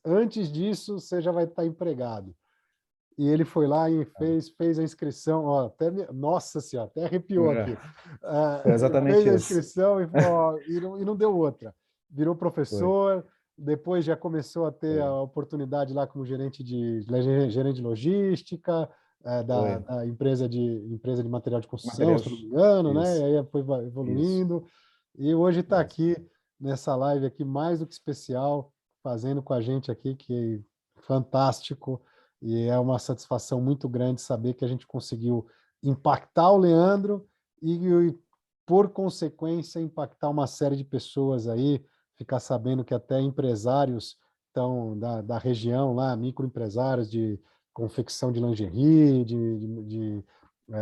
antes disso você já vai estar empregado." E ele foi lá e fez a inscrição, ó, nossa senhora, até arrepiou aqui. Foi Fez exatamente a isso. inscrição e, ó, e não deu outra. Virou Foi, professor, depois já começou a ter a foi, oportunidade lá como gerente de logística, da, foi. da empresa de material de construção, se eu não me Materiais. engano, né? E Isso, aí foi isso, evoluindo. E hoje está isso. aqui nessa live aqui, mais do que especial, fazendo com a gente aqui, que fantástico. E é uma satisfação muito grande saber que a gente conseguiu impactar o Leandro e, por consequência, impactar uma série de pessoas aí, ficar sabendo que até empresários estão da região lá, microempresários de confecção de lingerie, de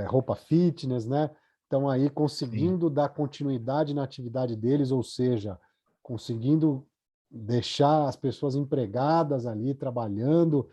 roupa fitness, né? Estão aí Sim, conseguindo dar continuidade na atividade deles, ou seja, conseguindo deixar as pessoas empregadas ali, trabalhando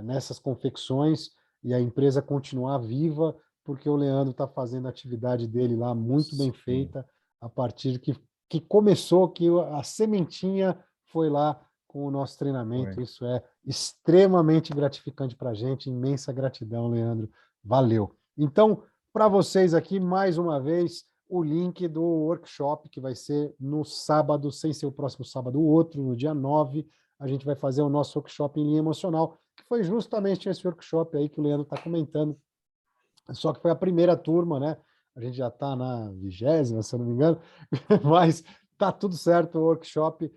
nessas confecções e a empresa continuar viva, porque o Leandro está fazendo a atividade dele lá muito bem sim, feita, a partir que começou, que a sementinha foi lá com o nosso treinamento. Foi. Isso é extremamente gratificante para a gente. Imensa gratidão, Leandro. Valeu. Então, para vocês aqui, mais uma vez, o link do workshop, que vai ser no sábado, sem ser o próximo sábado, o outro, no dia 9, a gente vai fazer o nosso workshop em linha emocional, que foi justamente esse workshop aí que o Leandro está comentando. Só que foi a primeira turma, né? A gente já está na 20ª, se eu não me engano, mas está tudo certo o workshop,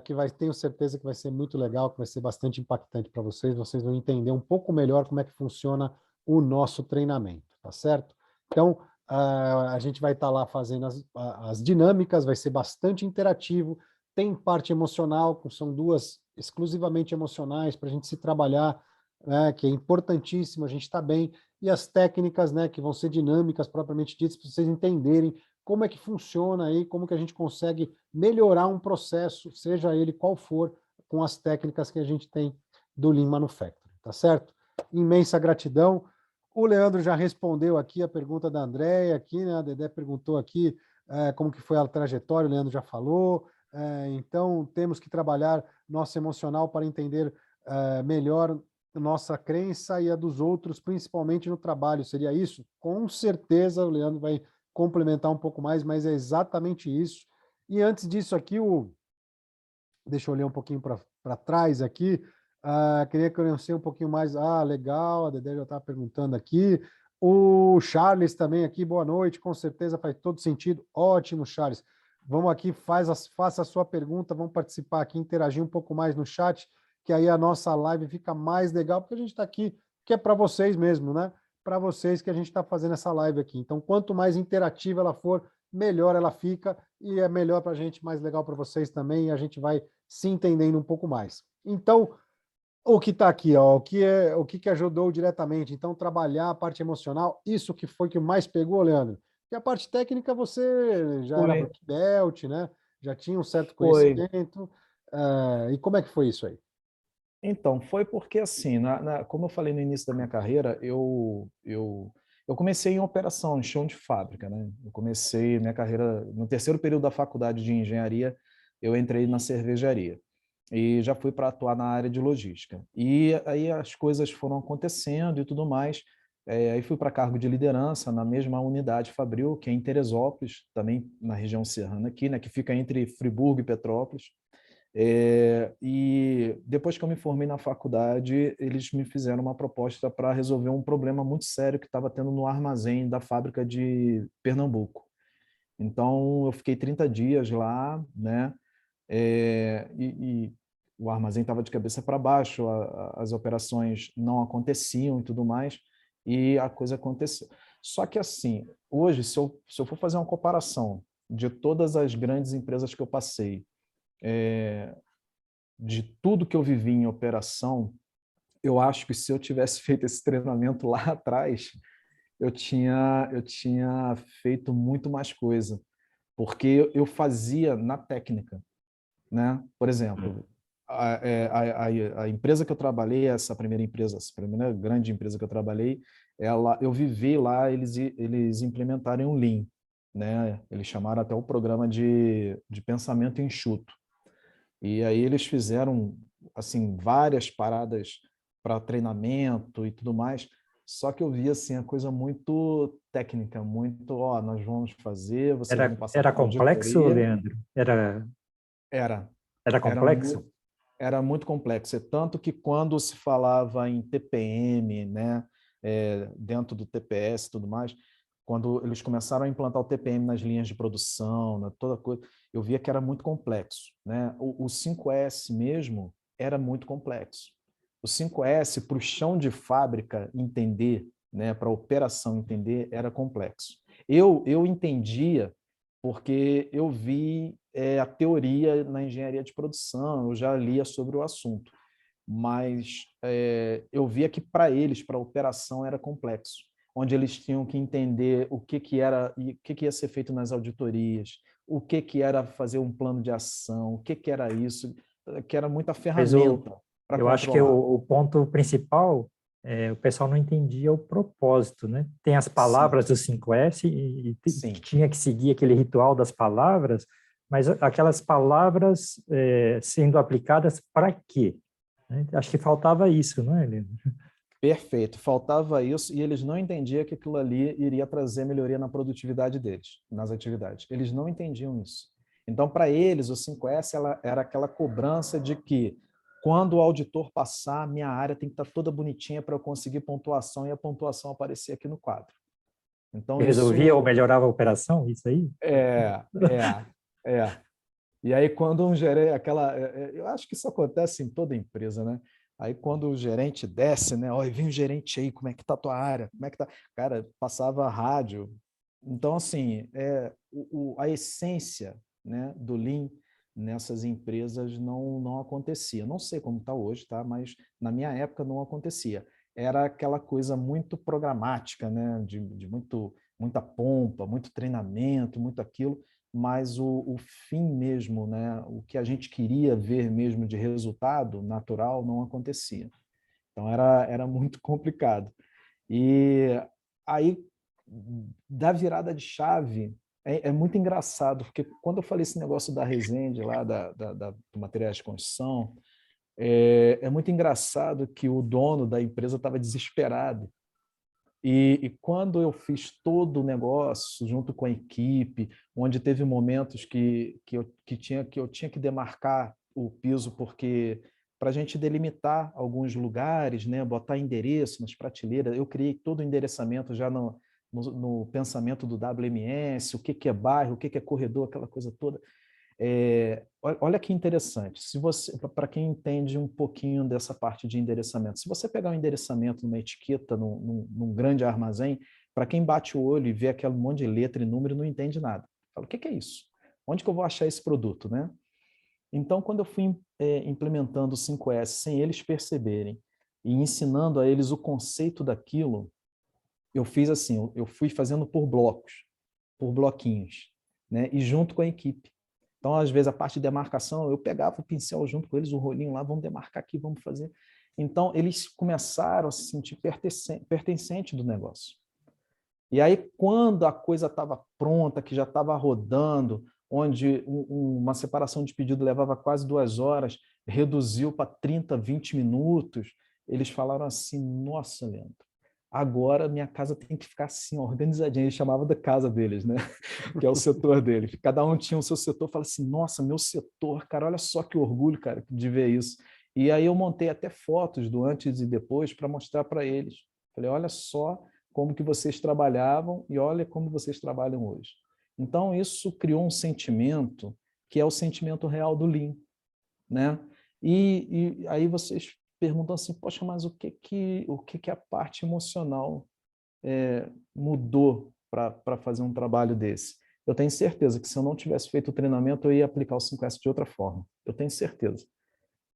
que tenho certeza que vai ser muito legal, que vai ser bastante impactante para vocês. Vocês vão entender um pouco melhor como é que funciona o nosso treinamento, tá certo? Então, a gente vai estar lá fazendo as dinâmicas, vai ser bastante interativo, tem parte emocional, são 2 exclusivamente emocionais para a gente se trabalhar, né, que é importantíssimo, a gente está bem, e as técnicas, né, que vão ser dinâmicas propriamente ditas, para vocês entenderem como é que funciona aí, como que a gente consegue melhorar um processo, seja ele qual for, com as técnicas que a gente tem do Lean Manufacturing, tá certo? Imensa gratidão. O Leandro já respondeu aqui a pergunta da Andréia, aqui, né, a Dedé perguntou aqui como que foi a trajetória, o Leandro já falou, então temos que trabalhar nosso emocional para entender melhor nossa crença e a dos outros, principalmente no trabalho. Seria isso? Com certeza, o Leandro vai complementar um pouco mais, mas é exatamente isso. E antes disso aqui, deixa eu olhar um pouquinho para trás aqui, queria conhecer um pouquinho mais. Legal, a Dedé já estava perguntando aqui. O Charles também aqui, boa noite, com certeza faz todo sentido. Ótimo, Charles. Vamos aqui, faça a sua pergunta, vamos participar aqui, interagir um pouco mais no chat, que aí a nossa live fica mais legal, porque a gente está aqui, que é para vocês mesmo, né? Para vocês que a gente está fazendo essa live aqui. Então, quanto mais interativa ela for, melhor ela fica, e é melhor para a gente, mais legal para vocês também, e a gente vai se entendendo um pouco mais. Então, o que está aqui, ó, o que ajudou diretamente? Então, trabalhar a parte emocional, isso que foi que mais pegou, Leandro? E a parte técnica você já era Foi. black belt, né? Já tinha um certo Foi. conhecimento. E como é que foi isso aí? Então, foi porque, assim, como eu falei no início da minha carreira, eu comecei em operação, em chão de fábrica, né? Eu comecei minha carreira, no terceiro período da faculdade de engenharia, eu entrei na cervejaria e já fui para atuar na área de logística. E aí as coisas foram acontecendo e tudo mais. Aí fui para cargo de liderança na mesma unidade Fabril, que é em Teresópolis, também na região serrana aqui, né? Que fica entre Friburgo e Petrópolis. E depois que eu me formei na faculdade, eles me fizeram uma proposta para resolver um problema muito sério que estava tendo no armazém da fábrica de Pernambuco. Então, eu fiquei 30 dias lá, né? E o armazém estava de cabeça para baixo, as operações não aconteciam e tudo mais, e a coisa aconteceu. Só que, assim, hoje, se eu for fazer uma comparação de todas as grandes empresas que eu passei, de tudo que eu vivi em operação, eu acho que se eu tivesse feito esse treinamento lá atrás, eu tinha feito muito mais coisa, porque eu fazia na técnica, né? Por exemplo, a empresa que eu trabalhei, essa primeira grande empresa que eu trabalhei, eu vivi lá, eles implementaram um Lean, né? Eles chamaram até o programa de pensamento enxuto. E aí eles fizeram assim várias paradas para treinamento e tudo mais. Só que eu vi assim a coisa muito técnica, muito, nós vamos fazer, vocês vão passar Era por complexo, auditoria. Leandro? Era, Era era, complexo? era muito complexo. É tanto que quando se falava em TPM, né, dentro do TPS e tudo mais, quando eles começaram a implantar o TPM nas linhas de produção, toda coisa, eu via que era muito complexo, né? O 5S mesmo era muito complexo. O 5S, para o chão de fábrica entender, né, para a operação entender, era complexo. Eu entendia porque eu vi a teoria na engenharia de produção, eu já lia sobre o assunto, mas eu via que para eles, para a operação, era complexo, onde eles tinham que entender o que era e o que ia ser feito nas auditorias, o que era fazer um plano de ação, o que era isso, que era muita Mas ferramenta para eu acho que controlar. o ponto principal o pessoal não entendia o propósito, né? Tem as Sim, palavras do 5S e sim, tinha que seguir aquele ritual das palavras, Mas aquelas palavras sendo aplicadas para quê? Né? Acho que faltava isso, não é, Leandro? Perfeito, faltava isso e eles não entendiam que aquilo ali iria trazer melhoria na produtividade deles, nas atividades. Eles não entendiam isso. Então, para eles, o 5S era aquela cobrança de que quando o auditor passar, minha área tem que estar toda bonitinha para eu conseguir pontuação e a pontuação aparecer aqui no quadro. Então, Resolvia ou isso melhorava a operação, isso aí? é. E aí, quando um gerente, eu acho que isso acontece em toda empresa, né? Aí, quando o gerente desce, né? Olha, vem o gerente aí, como é que tá a tua área? Como é que tá? Cara, passava rádio. Então, assim, a essência, né, do Lean nessas empresas não acontecia. Não sei como está hoje, tá? Mas na minha época não acontecia. Era aquela coisa muito programática, né? De muita pompa, muito treinamento, muito aquilo, mas o fim mesmo, né, o que a gente queria ver mesmo de resultado natural não acontecia. Então era muito complicado. E aí, da virada de chave, é muito engraçado, porque quando eu falei esse negócio da Resende, lá do materiais de construção, é muito engraçado que o dono da empresa estava desesperado. E quando eu fiz todo o negócio junto com a equipe, onde teve momentos que eu tinha que demarcar o piso, porque para a gente delimitar alguns lugares, né, botar endereço nas prateleiras, eu criei todo o endereçamento já no pensamento do WMS, o que é bairro, o que é corredor, aquela coisa toda. Olha que interessante, se você, para quem entende um pouquinho dessa parte de endereçamento, se você pegar um endereçamento numa etiqueta, num grande armazém, para quem bate o olho e vê aquele monte de letra e número, não entende nada. Fala, o que é isso? Onde que eu vou achar esse produto, né? Então, quando eu fui implementando o 5S sem eles perceberem e ensinando a eles o conceito daquilo, eu fiz assim, eu fui fazendo por blocos, por bloquinhos, né? E junto com a equipe. Então, às vezes, a parte de demarcação, eu pegava o pincel junto com eles, o rolinho lá, vamos demarcar aqui, vamos fazer. Então, eles começaram a se sentir pertencente do negócio. E aí, quando a coisa estava pronta, que já estava rodando, onde uma separação de pedido levava quase 2 horas, reduziu para 30, 20 minutos, eles falaram assim, nossa, Leandro, agora minha casa tem que ficar assim, organizadinha. Eles chamavam da casa deles, né? Que é o setor deles. Cada um tinha o seu setor. Fala assim, nossa, meu setor, cara, olha só que orgulho, cara, de ver isso. E aí eu montei até fotos do antes e depois para mostrar para eles. Falei, olha só como que vocês trabalhavam e olha como vocês trabalham hoje. Então, isso criou um sentimento que é o sentimento real do Lean, né? E aí vocês perguntam assim, poxa, mas o que a parte emocional mudou para fazer um trabalho desse? Eu tenho certeza que se eu não tivesse feito o treinamento, eu ia aplicar o 5S de outra forma. Eu tenho certeza.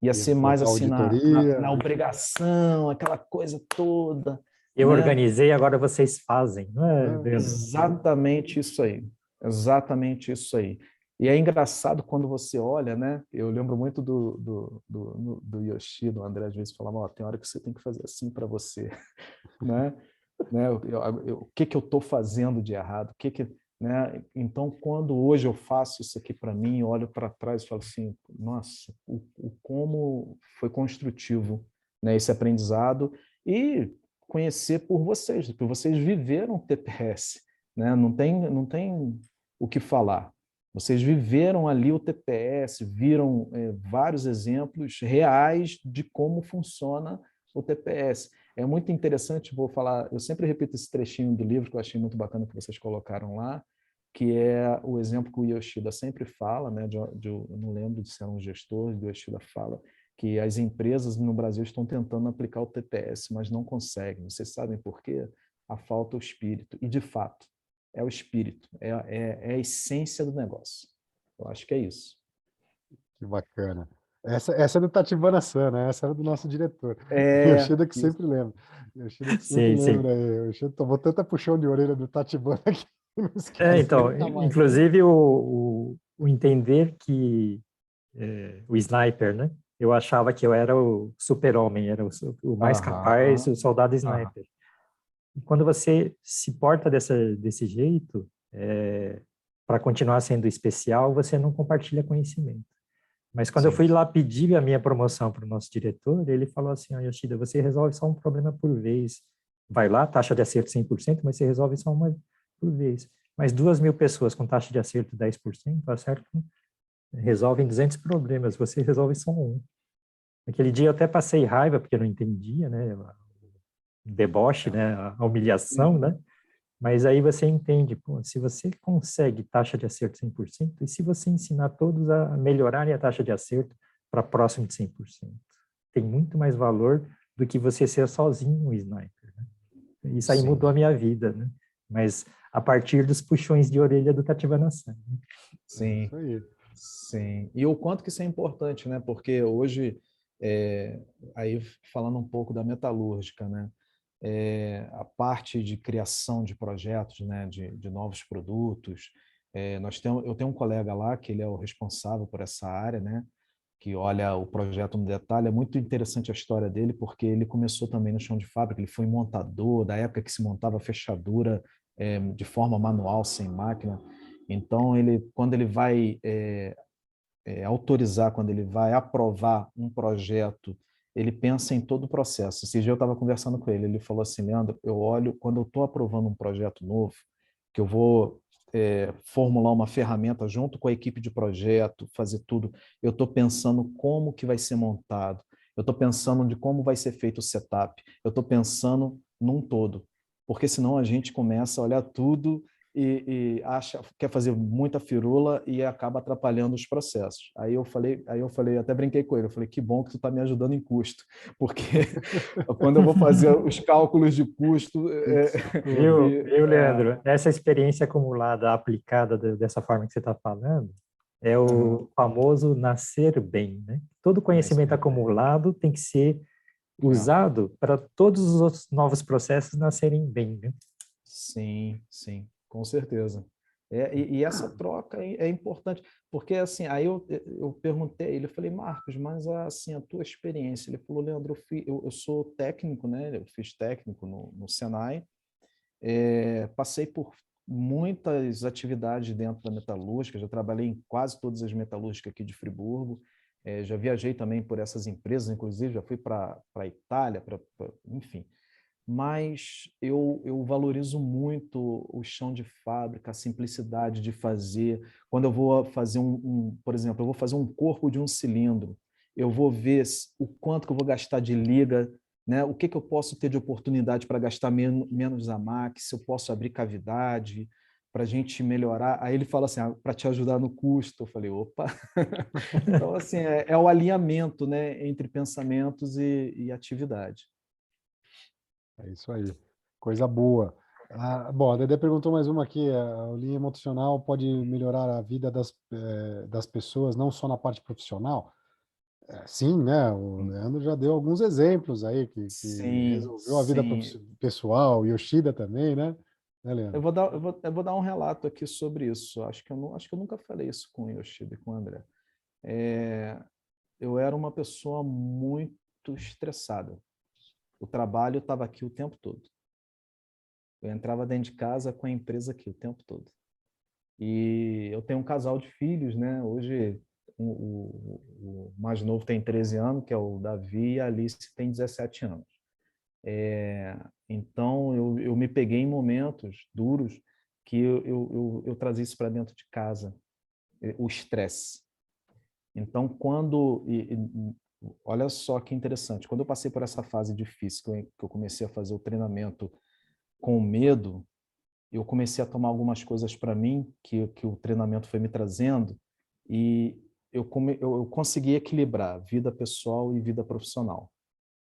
Ia Ia ser mais botar assim auditoria. na obrigação, aquela coisa toda, Eu né? organizei, agora vocês fazem, não é, Leandro? Exatamente isso aí. Exatamente isso aí. E é engraçado quando você olha, né? Eu lembro muito do Yoshi, do André, às vezes falava, ó, tem hora que você tem que fazer assim para você, né? O que eu estou fazendo de errado? Né? Então, quando hoje eu faço isso aqui para mim, olho para trás e falo assim, nossa, como foi construtivo, né, esse aprendizado e conhecer por vocês, porque vocês viveram TPS, né? Não tem o que falar. Vocês viveram ali o TPS, viram vários exemplos reais de como funciona o TPS. É muito interessante, vou falar, eu sempre repito esse trechinho do livro que eu achei muito bacana que vocês colocaram lá, que é o exemplo que o Yoshida sempre fala, né, eu não lembro de ser um gestor, o Yoshida fala que as empresas no Brasil estão tentando aplicar o TPS, mas não conseguem. Vocês sabem por quê? A falta do espírito. E, de fato, é o espírito, é a essência do negócio. Eu acho que é isso. Que bacana. Essa é do Tatibana San, né? Essa era do nosso diretor. Yoshida que Isso. sempre lembra. Yoshida que sempre Sim, sim. lembra aí. Yoshida tomou tanta puxão de orelha do Tatibana que não esquece Então, nunca mais. inclusive o entender que o sniper, né? Eu achava que eu era o super-homem, era o mais capaz, Aham, o soldado aham. sniper. E quando você se porta desse jeito, para continuar sendo especial, você não compartilha conhecimento. Mas quando eu Sim. fui lá pedir a minha promoção para o nosso diretor, ele falou assim, Yoshida, você resolve só um problema por vez. Vai lá, taxa de acerto 100%, mas você resolve só uma por vez. Mas 2.000 pessoas com taxa de acerto 10%, acertam, resolvem 200 problemas, você resolve só um. Naquele dia eu até passei raiva, porque eu não entendia, né? O deboche, né? A humilhação, né? Mas aí você entende, pô, se você consegue taxa de acerto 100%, e se você ensinar todos a melhorarem a taxa de acerto para próximo de 100%? Tem muito mais valor do que você ser sozinho um sniper, né? Isso aí Sim. mudou a minha vida, né? Mas a partir dos puxões de orelha do Tachibana-san. Né? Sim, Isso aí. sim. E o quanto que isso é importante, né? Porque hoje, aí falando um pouco da metalúrgica, né? A parte de criação de projetos, né? De novos produtos. Eu tenho um colega lá que ele é o responsável por essa área, né? Que olha o projeto no detalhe. É muito interessante a história dele, porque ele começou também no chão de fábrica, ele foi montador, da época que se montava fechadura de forma manual, sem máquina. Então, quando ele vai autorizar, quando ele vai aprovar um projeto, ele pensa em todo o processo. Esse dia eu estava conversando com ele, ele falou assim, Leandro, eu olho, quando eu estou aprovando um projeto novo, que eu vou formular uma ferramenta junto com a equipe de projeto, fazer tudo, eu estou pensando como que vai ser montado, eu estou pensando de como vai ser feito o setup, eu estou pensando num todo, porque senão a gente começa a olhar tudo e quer fazer muita firula e acaba atrapalhando os processos. Aí eu falei, até brinquei com ele, eu falei, que bom que tu está me ajudando em custo, porque quando eu vou fazer os cálculos de custo... Viu, Leandro? Essa experiência acumulada, aplicada dessa forma que você está falando, é o famoso nascer bem, né? Todo conhecimento acumulado tem que ser usado para todos os outros novos processos nascerem bem, né? Sim, sim, com certeza. E essa troca é importante, porque assim, aí eu perguntei a ele, eu falei, Marcos, mas assim, a tua experiência? Ele falou, Leandro, eu sou técnico, né? Eu fiz técnico no Senai, passei por muitas atividades dentro da metalúrgica, já trabalhei em quase todas as metalúrgicas aqui de Friburgo, já viajei também por essas empresas, inclusive já fui para a Itália, enfim. Mas eu valorizo muito o chão de fábrica, a simplicidade de fazer. Quando eu vou fazer por exemplo, eu vou fazer um corpo de um cilindro, eu vou ver o quanto que eu vou gastar de liga, né? O que eu posso ter de oportunidade para gastar menos a max, se eu posso abrir cavidade, para a gente melhorar. Aí ele fala assim, para te ajudar no custo. Eu falei, opa! Então, assim, é o alinhamento, né, entre pensamentos e atividade. É isso aí. Coisa boa. Bom, a Dedé perguntou mais uma aqui. A linha emocional pode melhorar a vida das pessoas, não só na parte profissional? Sim, né? O Leandro já deu alguns exemplos aí que Sim, resolveu a vida sim. pessoal, Yoshida também, né? Né, Eu Leandro? vou dar, eu vou dar um relato aqui sobre isso. Acho que eu nunca falei isso com o Yoshida e com o André. É, eu era uma pessoa muito estressada. O trabalho estava aqui o tempo todo. Eu entrava dentro de casa com a empresa aqui o tempo todo. E eu tenho um casal de filhos, né? Hoje o mais novo tem 13 anos, que é o Davi, e a Alice tem 17 anos. Então, eu me peguei em momentos duros que eu trazia isso para dentro de casa, o estresse. Então, olha só que interessante, quando eu passei por essa fase difícil, que eu comecei a fazer o treinamento com medo, eu comecei a tomar algumas coisas para mim, que o treinamento foi me trazendo, e eu consegui equilibrar vida pessoal e vida profissional.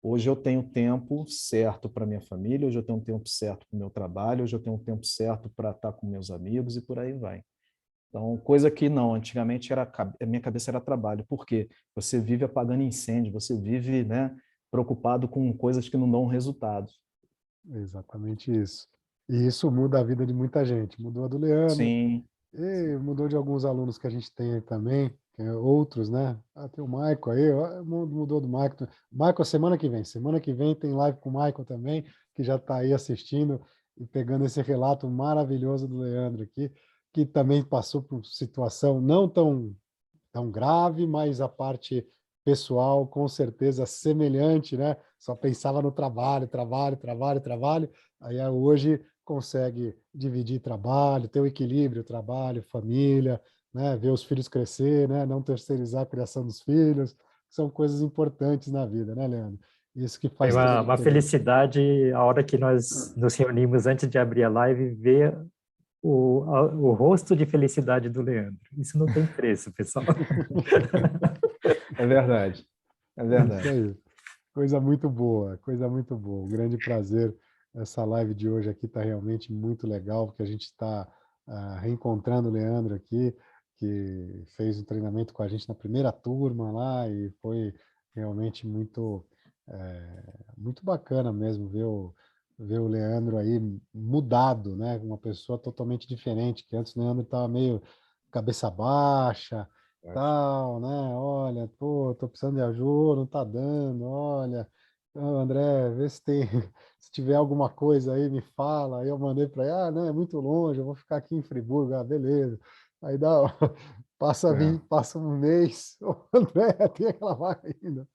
Hoje eu tenho tempo certo para minha família, hoje eu tenho tempo certo para o meu trabalho, hoje eu tenho tempo certo para estar com meus amigos e por aí vai. Então, coisa que não, antigamente a minha cabeça era trabalho. Por quê? Você vive apagando incêndio, você vive, né, preocupado com coisas que não dão resultado. Exatamente isso. E isso muda a vida de muita gente. Mudou a do Leandro, Sim, e mudou de alguns alunos que a gente tem aí também, outros, né? Tem o Michael aí, mudou do Michael. Michael, semana que vem tem live com o Michael também, que já está aí assistindo e pegando esse relato maravilhoso do Leandro aqui. que também passou por situação não tão grave, mas a parte pessoal, com certeza, semelhante, né? Só pensava no trabalho, trabalho, trabalho, trabalho. Aí hoje consegue dividir trabalho, ter o equilíbrio, trabalho, família, né? Ver os filhos crescer, né? Não terceirizar a criação dos filhos. São coisas importantes na vida, né, Leandro? Isso que Foi faz toda a uma diferença. felicidade a hora que nós nos reunimos antes de abrir a live, ver o rosto de felicidade do Leandro. Isso não tem preço, pessoal. É verdade, é Isso verdade. aí. Coisa muito boa, coisa muito boa. Um grande prazer. Essa live de hoje aqui está realmente muito legal, porque a gente está reencontrando o Leandro aqui, que fez um treinamento com a gente na primeira turma lá, e foi realmente muito bacana mesmo ver o Leandro aí mudado, né? Uma pessoa totalmente diferente, que antes o Leandro estava meio cabeça baixa, tal, né? Olha, pô, tô precisando de ajuda, não tá dando, olha, André, vê se tem, se tiver alguma coisa aí, me fala. Aí eu mandei para ele, não, é muito longe, eu vou ficar aqui em Friburgo, beleza. Aí É, passa um mês, ô, André, tem aquela vaga ainda.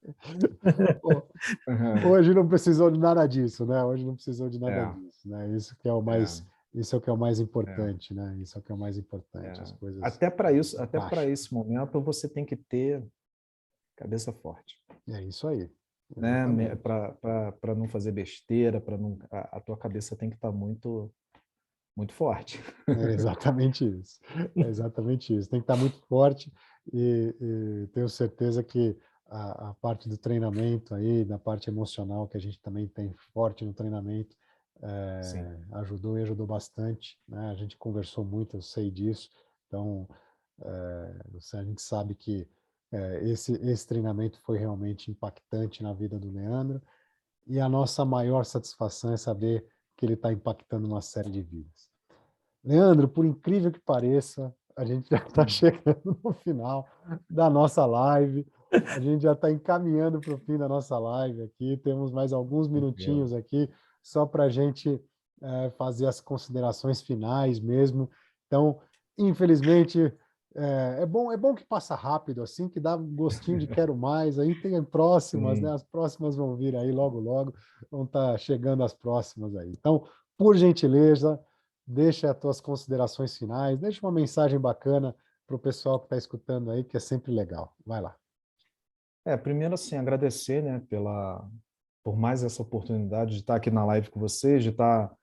Pô, hoje não precisou de nada disso, né? Hoje não precisou de nada é, disso, né? Isso é o que é o mais é, importante, né? Isso é o que é o mais importante, as é. coisas Até para encaixam. esse momento, você tem que ter cabeça forte, É isso aí, né? exatamente. Para não fazer besteira, para não a tua cabeça tem que estar muito muito forte. É exatamente isso. É exatamente isso. Tem que estar muito forte e tenho certeza que a parte do treinamento aí, da parte emocional que a gente também tem forte no treinamento, Sim, ajudou e ajudou bastante, né? A gente conversou muito, eu sei disso. Então, a gente sabe que esse treinamento foi realmente impactante na vida do Leandro e a nossa maior satisfação é saber que ele está impactando uma série de vidas. Leandro, por incrível que pareça, a gente já está chegando no final da nossa live. A gente já está encaminhando para o fim da nossa live aqui. Temos mais alguns tranquilo. minutinhos aqui só para a gente fazer as considerações finais mesmo. Então, infelizmente, é bom que passa rápido assim, que dá um gostinho de quero mais. Aí tem próximas, né? Sim. As próximas vão vir aí logo, logo. Vão estar chegando as próximas aí. Então, por gentileza, deixa as tuas considerações finais, deixa uma mensagem bacana para o pessoal que está escutando aí, que é sempre legal. Vai lá. Primeiro assim, agradecer, né, por mais essa oportunidade de estar aqui na live com vocês, de estar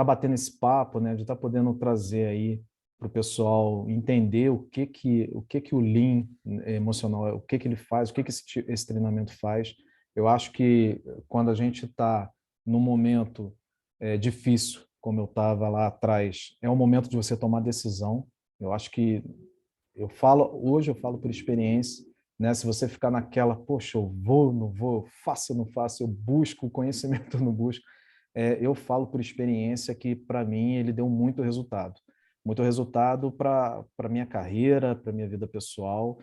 batendo esse papo, né, de estar podendo trazer aí para o pessoal entender o que que o Lean emocional é, o que que ele faz, o que que esse treinamento faz. Eu acho que quando a gente está num momento difícil, como eu estava lá atrás, é um momento de você tomar decisão. Eu acho que hoje eu falo por experiência, né? Se você ficar naquela, poxa, eu vou, não vou, faço, não faço, eu busco o conhecimento, não busco, eu falo por experiência que para mim ele deu muito resultado para minha carreira, para minha vida pessoal,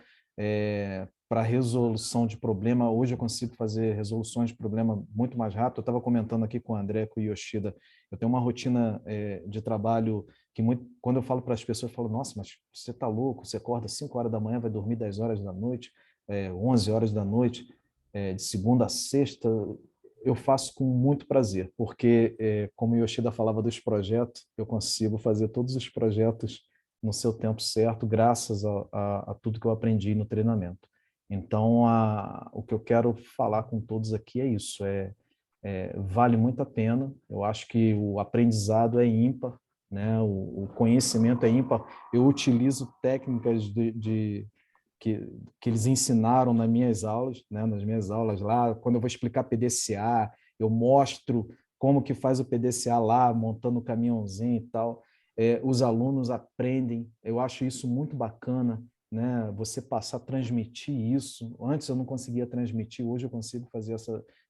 para resolução de problema. Hoje eu consigo fazer resoluções de problema muito mais rápido. Eu estava comentando aqui com o André, com o Yoshida, eu tenho uma rotina de trabalho que quando eu falo para as pessoas, eu falo, nossa, mas você está louco, você acorda 5 horas da manhã, vai dormir 10 horas da noite, 11 horas da noite, de segunda a sexta. Eu faço com muito prazer, porque, como o Yoshida falava dos projetos, eu consigo fazer todos os projetos no seu tempo certo, graças a tudo que eu aprendi no treinamento. Então, o que eu quero falar com todos aqui é isso, vale muito a pena. Eu acho que o aprendizado é ímpar, né? O conhecimento é ímpar. Eu utilizo técnicas que, que eles ensinaram nas minhas aulas, né? Nas minhas aulas lá, quando eu vou explicar PDCA, eu mostro como que faz o PDCA lá, montando o caminhãozinho e tal. Os alunos aprendem. Eu acho isso muito bacana, né? Você passar a transmitir isso. Antes eu não conseguia transmitir, hoje eu consigo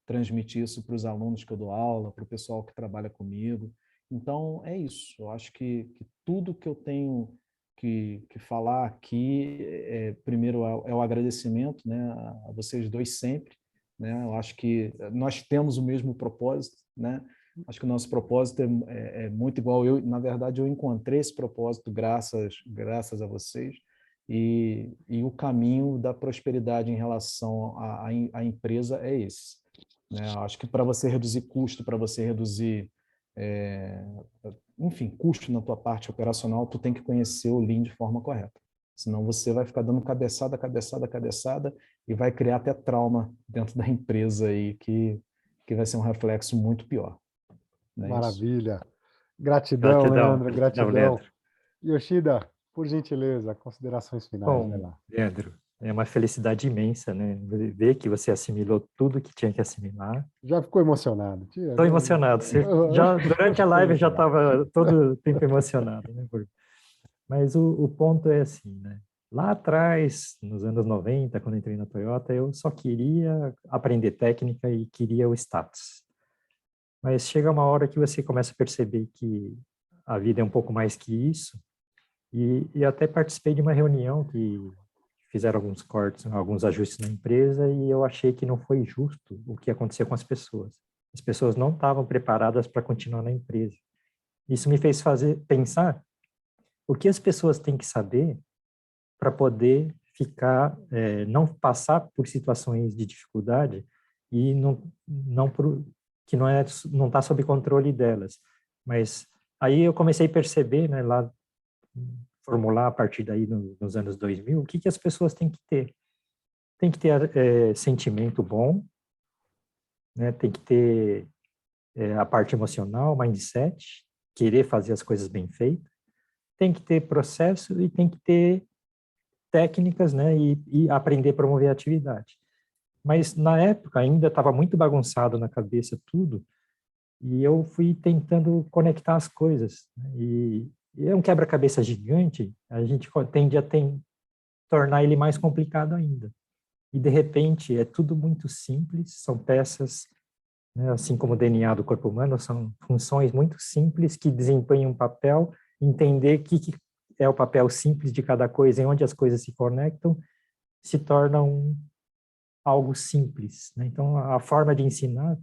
transmitir isso para os alunos que eu dou aula, para o pessoal que trabalha comigo. Então, é isso. Eu acho que tudo que eu tenho que falar aqui, primeiro, é o agradecimento, né, a vocês dois sempre. Né? Eu acho que nós temos o mesmo propósito, né? Acho que o nosso propósito é muito igual. Na verdade, eu encontrei esse propósito graças a vocês, e o caminho da prosperidade em relação à empresa é esse, né? Acho que para você reduzir custo, para você reduzir, enfim, custo na tua parte operacional, tu tem que conhecer o Lean de forma correta. Senão você vai ficar dando cabeçada, cabeçada, cabeçada, e vai criar até trauma dentro da empresa aí, que vai ser um reflexo muito pior. Não é isso? Maravilha. Gratidão, Gratidão, Leandro, gratidão, gratidão. Leandro. Yoshida, por gentileza, considerações finais, vai Bom, lá. Leandro, é uma felicidade imensa, né? Ver que você assimilou tudo que tinha que assimilar. Já ficou emocionado, tia? Estou emocionado. Já, durante a Ficou live eu já emocionado. estava todo o tempo emocionado, né? Mas o ponto é assim, né? Lá atrás, nos anos 90, quando entrei na Toyota, eu só queria aprender técnica e queria o status. Mas chega uma hora que você começa a perceber que a vida é um pouco mais que isso. E até participei de uma reunião que fizeram alguns cortes, alguns ajustes na empresa, e eu achei que não foi justo o que aconteceu com as pessoas. As pessoas não estavam preparadas para continuar na empresa. Isso me fez pensar o que as pessoas têm que saber para poder ficar, não passar por situações de dificuldade e que não está sob controle delas. Mas aí eu comecei a perceber, né, lá formular a partir daí nos anos 2000, o que as pessoas têm que ter. Tem que ter sentimento bom, né? Tem que ter a parte emocional, mindset, querer fazer as coisas bem feitas, tem que ter processo e tem que ter técnicas, né? E aprender a promover a atividade. Mas na época ainda estava muito bagunçado na cabeça tudo, e eu fui tentando conectar as coisas, né? E é um quebra-cabeça gigante, a gente tende a tornar ele mais complicado ainda. E, de repente, é tudo muito simples, são peças, né, assim como o DNA do corpo humano, são funções muito simples que desempenham um papel, entender que é o papel simples de cada coisa, em onde as coisas se conectam, se torna algo simples, né? Então, a forma de ensinar,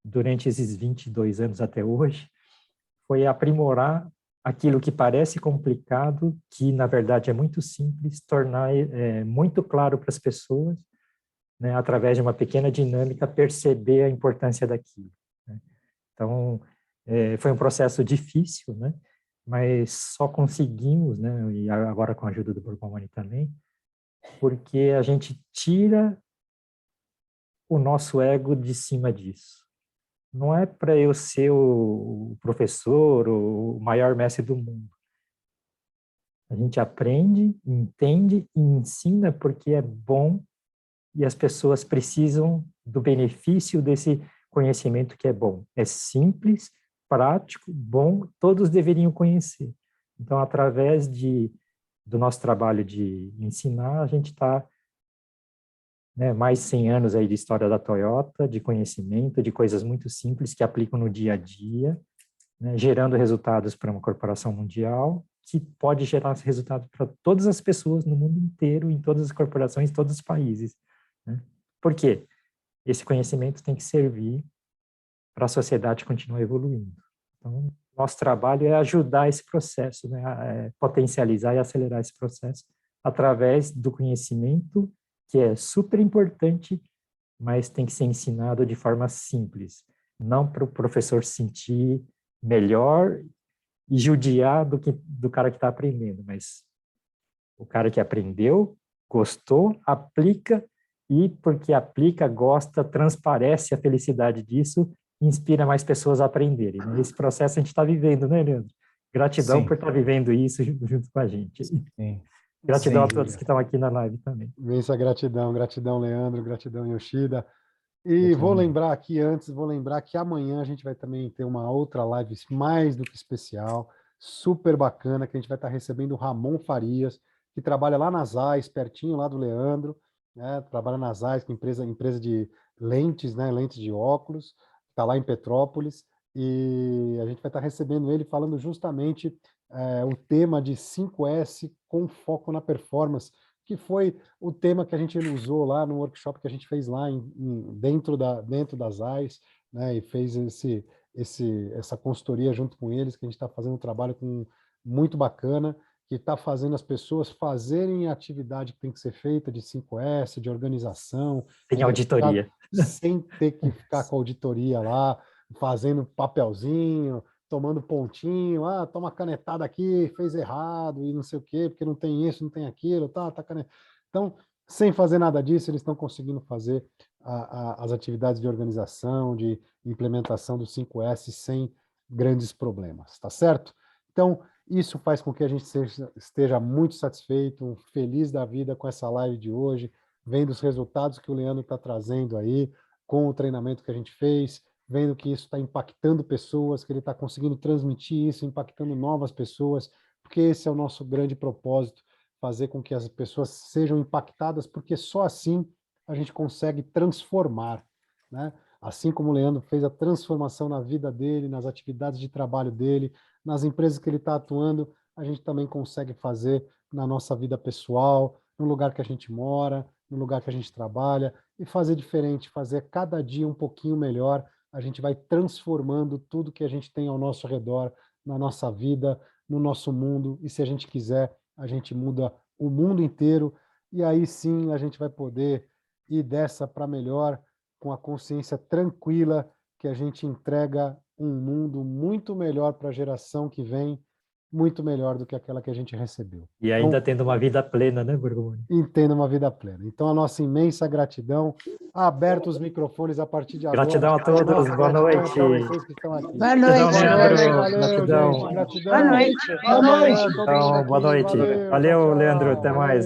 durante esses 22 anos até hoje, foi aprimorar aquilo que parece complicado, que na verdade é muito simples, tornar muito claro para as pessoas, né, através de uma pequena dinâmica, perceber a importância daquilo, né? Então, foi um processo difícil, né? Mas só conseguimos, né, e agora com a ajuda do Bourbon Money também, porque a gente tira o nosso ego de cima disso. Não é para eu ser o professor, o maior mestre do mundo. A gente aprende, entende e ensina porque é bom e as pessoas precisam do benefício desse conhecimento que é bom. É simples, prático, bom, todos deveriam conhecer. Então, através do nosso trabalho de ensinar, a gente está, né, mais de 100 anos aí de história da Toyota, de conhecimento, de coisas muito simples que aplicam no dia a dia, né, gerando resultados para uma corporação mundial, que pode gerar resultados para todas as pessoas no mundo inteiro, em todas as corporações, em todos os países, né? Por quê? Esse conhecimento tem que servir para a sociedade continuar evoluindo. Então, nosso trabalho é ajudar esse processo, né, potencializar e acelerar esse processo através do conhecimento, que é super importante, mas tem que ser ensinado de forma simples, não para o professor se sentir melhor e judiar do cara que está aprendendo, mas o cara que aprendeu, gostou, aplica, e porque aplica, gosta, transparece a felicidade disso, inspira mais pessoas a aprenderem, né? Esse processo a gente está vivendo, né, Leandro? Gratidão Sim, por estar vivendo isso junto com a gente. sim, Gratidão a sim. todos que estão aqui na live também. Imensa gratidão, gratidão, Leandro, gratidão, Yoshida. E vou Gratidão. lembrar aqui antes, vou lembrar que amanhã a gente vai também ter uma outra live mais do que especial, super bacana, que a gente vai estar recebendo o Ramon Farias, que trabalha lá na ZAIS, pertinho lá do Leandro, né? Trabalha na ZAIS, que é empresa de lentes, né? Lentes de óculos, está lá em Petrópolis, e a gente vai estar recebendo ele falando justamente o tema de 5S com foco na performance, que foi o tema que a gente usou lá no workshop que a gente fez lá dentro das AIS, né, e fez essa consultoria junto com eles, que a gente está fazendo um trabalho muito bacana, que está fazendo as pessoas fazerem a atividade que tem que ser feita de 5S, de organização. Tem auditoria. Sem ter que ficar com a auditoria lá, fazendo papelzinho, tomando pontinho, toma canetada aqui, fez errado, e não sei o quê, porque não tem isso, não tem aquilo, tá canetada. Então, sem fazer nada disso, eles estão conseguindo fazer as atividades de organização, de implementação do 5S sem grandes problemas, tá certo? Então, isso faz com que a gente esteja muito satisfeito, feliz da vida com essa live de hoje, vendo os resultados que o Leandro está trazendo aí, com o treinamento que a gente fez, vendo que isso está impactando pessoas, que ele está conseguindo transmitir isso, impactando novas pessoas, porque esse é o nosso grande propósito, fazer com que as pessoas sejam impactadas, porque só assim a gente consegue transformar, né? Assim como o Leandro fez a transformação na vida dele, nas atividades de trabalho dele, nas empresas que ele está atuando, a gente também consegue fazer na nossa vida pessoal, no lugar que a gente mora, no lugar que a gente trabalha, e fazer diferente, fazer cada dia um pouquinho melhor. A gente vai transformando tudo que a gente tem ao nosso redor, na nossa vida, no nosso mundo, e se a gente quiser, a gente muda o mundo inteiro, e aí sim a gente vai poder ir dessa para melhor, com a consciência tranquila que a gente entrega um mundo muito melhor para a geração que vem, muito melhor do que aquela que a gente recebeu. E ainda tendo uma vida plena, né, Borgomoni? Tendo uma vida plena. Então, a nossa imensa gratidão. Abertos os microfones a partir de agora. Gratidão a todos, boa noite. Boa noite. Gratidão. Boa noite. Boa noite. Valeu, Leandro, até mais.